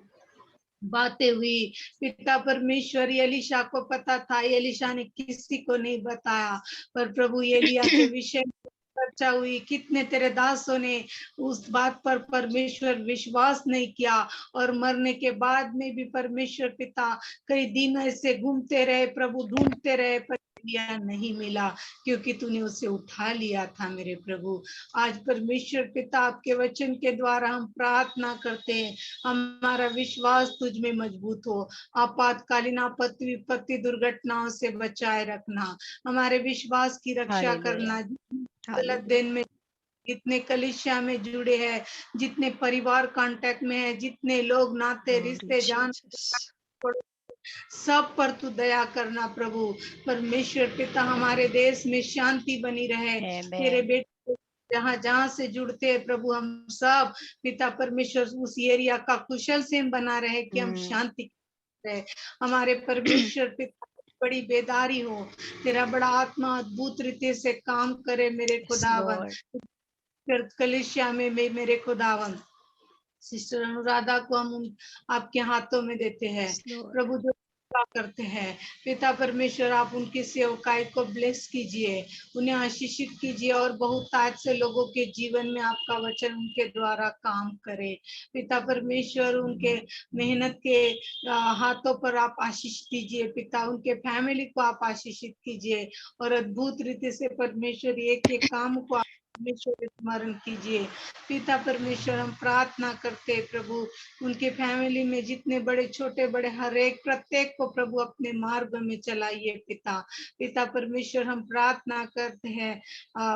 बातें हुई, पिता परमेश्वर एलीशा को पता था, एलीशा ने किसी को नहीं बताया, पर प्रभु एलिया के विषय में चर्चा हुई। कितने तेरे दासों ने उस बात पर परमेश्वर विश्वास नहीं किया और मरने के बाद में भी परमेश्वर पिता कई दिन ऐसे घूमते रहे, प्रभु ढूंढते रहे, पर एलिया नहीं मिला, क्योंकि तूने उसे उठा लिया था मेरे प्रभु। आज परमेश्वर पिता आपके वचन के द्वारा हम प्रार्थना करते हैं, हमारा विश्वास तुझ में मजबूत हो। आपातकालीन आपत्ति विपत्ति दुर्घटनाओं से बचाए रखना, हमारे विश्वास की रक्षा हालेलुया। करना। गलत हालेलुया। दिन में जितने कलिसिया में जुड़े हैं, जितने परिवार कांटेक्ट में है, जितने लोग नाते Glory रिश्ते जान, Jesus. सब पर तू दया करना प्रभु परमेश्वर पिता। हमारे देश में शांति बनी रहे, तेरे Amen. बेटे जहाँ जहाँ से जुड़ते हैं प्रभु, हम सब पिता परमेश्वर उस एरिया का कुशल से बना रहे, कि हम शांति रहे। हमारे परमेश्वर पिता बड़ी बेदारी हो, तेरा बड़ा आत्मा अद्भुत रीति से काम करे मेरे Yes, खुदावन। Lord. कलिसिया में मेरे खुदावन सिस्टर अनुराधा को हम आपके हाथों में देते हैं Yes, Lord. प्रभु, जो सेवा करते हैं पिता परमेश्वर, आप उनकी सेवकाई को ब्लेस कीजिए, उन्हें आशीषित कीजिए और बहुत आज से लोगों के जीवन में आपका वचन उनके द्वारा काम करे। पिता परमेश्वर, उनके मेहनत के हाथों पर आप आशीष दीजिए पिता, उनके फैमिली को आप आशीषित कीजिए और अद्भुत रीति से परमेश्वर एक एक काम को परमेश्वर स्मरण कीजिए। पिता परमेश्वर, हम प्रार्थना करते हैं प्रभु, उनके फैमिली में जितने बड़े छोटे बड़े हर एक प्रत्येक को प्रभु अपने मार्ग में चलाइए पिता। पिता परमेश्वर, हम प्रार्थना करते हैं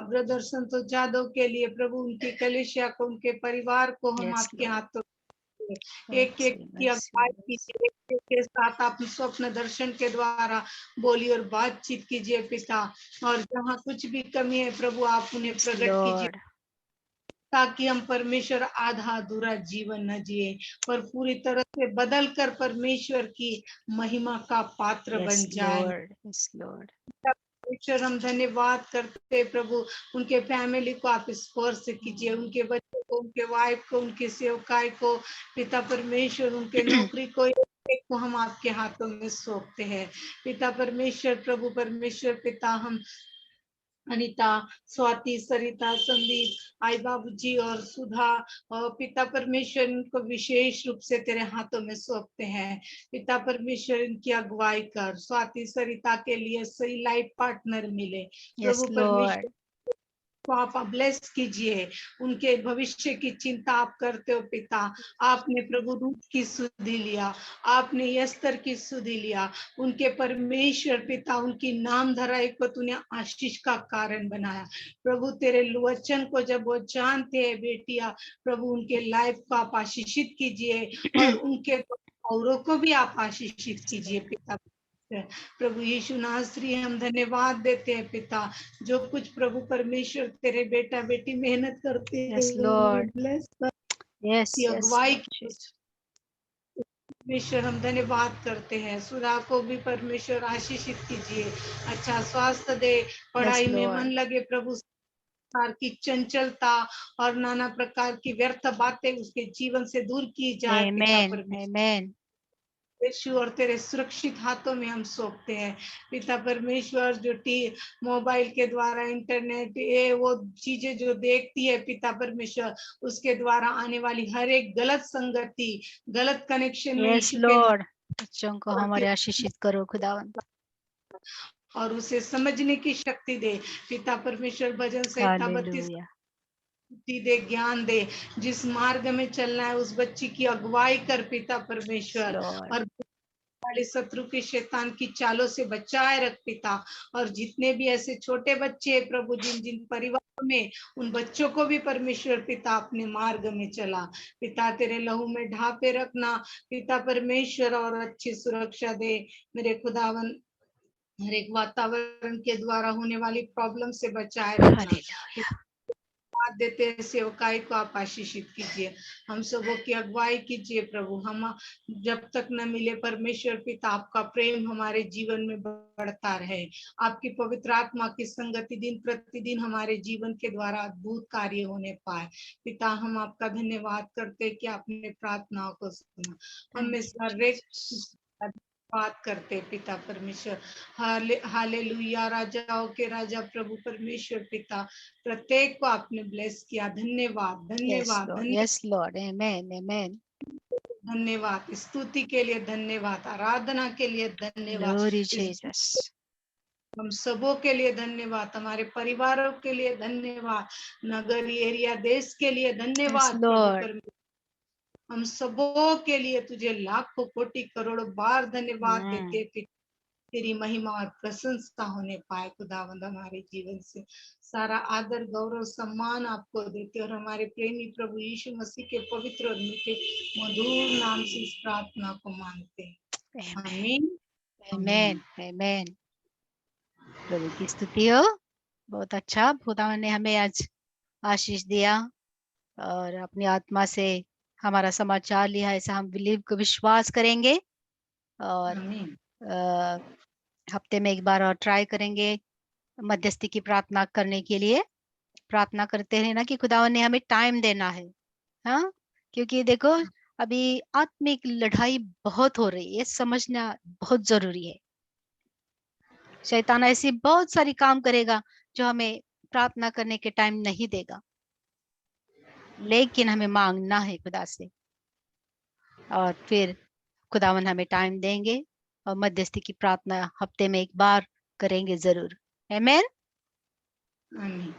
ब्रदर संतोष जादव के लिए प्रभु, उनकी कलिसिया को, उनके परिवार को हम Yes, आपके Lord. हाथों एक एक Mercy, की mercy, अगुवाई mercy. कीजिए, एक के साथ आप स्वप्न दर्शन के द्वारा बोली और बातचीत कीजिए पिता, और जहाँ कुछ भी कमी है प्रभु आप उन्हें Yes, प्रकट कीजिए, Lord. ताकि हम परमेश्वर आधा अधूरा जीवन न जिए, पर पूरी तरह से बदल कर परमेश्वर की महिमा का पात्र Yes, बन जाए। Lord. Yes, Lord. परमेश्वर, हम धन्यवाद करते हैं प्रभु, उनके फैमिली को आप स्पर्श कीजिए, उनके बच्चों को, उनके वाइफ को, उनकी सेवकाई को पिता परमेश्वर, उनके नौकरी को, एक को हम आपके हाथों में सौंपते हैं पिता परमेश्वर। प्रभु परमेश्वर पिता, हम अनिता, स्वाति, सरिता, संदीप, आई बाबू जी और सुधा और पिता परमेश्वर, इनको विशेष रूप से तेरे हाथों में सौंपते हैं पिता परमेश्वर। इनकी अगुवाई कर, स्वाति सरिता के लिए सही लाइफ पार्टनर मिले Yes, प्रभु Lord. परमेश्वर को आप ब्लेस कीजिए, उनके भविष्य की चिंता आप करते हो पिता। आपने प्रभु रूप की सुधि लिया, आपने यस्तर की सुधि लिया, उनके परमेश्वर पिता उनकी नाम धराई को तूने आशीष का कारण बनाया प्रभु। तेरे वचन को जब वो जानते हैं बेटिया प्रभु, उनके लाइफ को आप आशीषित कीजिए और उनके औरों को भी आप आशीषित कीजिए पिता। प्रभु यीशु नासरी, हम धन्यवाद देते हैं पिता, जो कुछ प्रभु परमेश्वर तेरे बेटा बेटी मेहनत करते हैं Yes, Lord. ब्लेस कर, Yes, yes, अगुवाई Lord Jesus. परमेश्वर हम धन्यवाद करते हैं। सुधा को भी परमेश्वर आशीषित कीजिए, अच्छा स्वास्थ्य दे, पढ़ाई में मन Lord. लगे प्रभु, प्रकार की चंचलता और नाना प्रकार की व्यर्थ बातें उसके जीवन से दूर की जाए पिता Amen. परमेश्वर। Amen. यीशु और तेरे सुरक्षित हाथों में हम सौंपते हैं पिता परमेश्वर। जो मोबाइल के द्वारा इंटरनेट ये वो चीजें जो देखती है पिता परमेश्वर, उसके द्वारा आने वाली हर एक गलत संगति, गलत कनेक्शन में यस यीशु के लॉर्ड, बच्चों को हमारे आशीषित करो खुदावंद। और उसे समझने की शक्ति दे पिता परमेश्वर। भजन संहिता 32 हालेलुया, दे, ज्ञान दे, जिस मार्ग में चलना है उस बच्ची की अगुवाई कर पिता परमेश्वर। लॉर्ड और वाले शत्रु के शैतान की चालों से बचाए रख पिता। और जितने भी ऐसे छोटे बच्चे प्रभु, जिन जिन परिवारों में, उन बच्चों को भी परमेश्वर पिता अपने मार्ग में चला पिता, तेरे लहू में ढापे रखना पिता परमेश्वर। और अच्छी सुरक्षा दे मेरे खुदावन। हर एक वातावरण के द्वारा होने वाली प्रॉब्लम से बचाए रखना। हालेलुया, बात देते हैं सेवकाई को आप आशीषित कीजिए, हम सबों की अगुवाई कीजिए प्रभु। हम जब तक न मिले परमेश्वर पिता, आपका प्रेम हमारे जीवन में बढ़ता रहे, आपकी पवित्र आत्मा की संगति दिन प्रतिदिन हमारे जीवन के द्वारा अद्भुत कार्य होने पाए पिता। हम आपका धन्यवाद करते कि आपने प्रार्थनाओं को सुना। हम में हर एक बात करते पिता परमेश्वर। हालेलुया, राजाओं के राजा प्रभु परमेश्वर पिता, प्रत्येक को आपने ब्लेस किया। धन्यवाद यस धन्यवाद लॉर्ड, धन्यवाद यस लॉर्ड, आमेन आमेन, धन्यवाद। स्तुति के लिए धन्यवाद, आराधना के लिए धन्यवाद, ग्लोरी इस जीसस, हम सबों के लिए धन्यवाद, हमारे परिवारों के लिए धन्यवाद, नगर एरिया देश के लिए यस धन्यवाद प्रभु लॉर्ड, परमेश्वर। हम सबों के लिए तुझे लाखों कोटि करोड़ों बार धन्यवाद देते पिता। तेरी महिमा और प्रशंसा होने पाए खुदावंद हमारे जीवन से। सारा आदर गौरव सम्मान आपको देते और हमारे प्रेमी प्रभु यीशु मसीह के पवित्र और मीठे मधुर नाम से इस प्रार्थना को मांगते हैं, आमीन आमेन आमेन। प्रभु की स्तुति हो। बहुत अच्छा, खुदावन ने हमें आज आशीष दिया और अपनी आत्मा से हमारा समाचार लिया, ऐसा हम बिलीव को विश्वास करेंगे और आमीन हफ्ते में एक बार और ट्राई करेंगे मध्यस्थी की प्रार्थना करने के लिए। प्रार्थना करते रहना कि खुदावन ने हमें टाइम देना है, हाँ, क्योंकि देखो अभी आत्मिक लड़ाई बहुत हो रही है, समझना बहुत जरूरी है। शैतान ऐसी बहुत सारी काम करेगा जो हमें प्रार्थना करने के टाइम नहीं देगा, लेकिन हमें मांगना है खुदा से और फिर खुदावन हमें टाइम देंगे और मध्यस्थी की प्रार्थना हफ्ते में एक बार करेंगे जरूर। आमेन। आमीन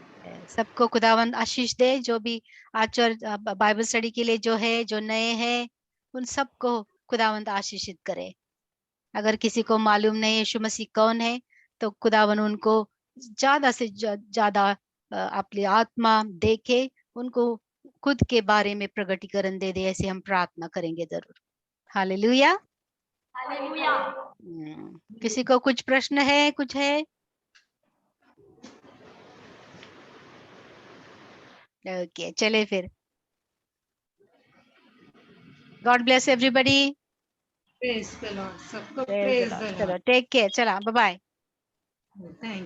सबको खुदावन आशीष दे। जो भी आचर बाइबल स्टडी के लिए जो है, जो नए हैं, उन सबको खुदावंद आशीषित करे। अगर किसी को मालूम नहीं यीशु मसीह कौन है तो खुदावन उनको ज्यादा से ज्यादा अपनी आत्मा देखे, उनको खुद के बारे में प्रगटीकरण दे दे। ऐसे हम प्रार्थना करेंगे जरूर। हालेलुया। हालेलुया। किसी को कुछ प्रश्न है, कुछ है? ओके, चले फिर। God bless everybody. Praise the lord, सबको praise the praise the lord. Lord. चलो टेक केयर, चला बाय बाय। थैंक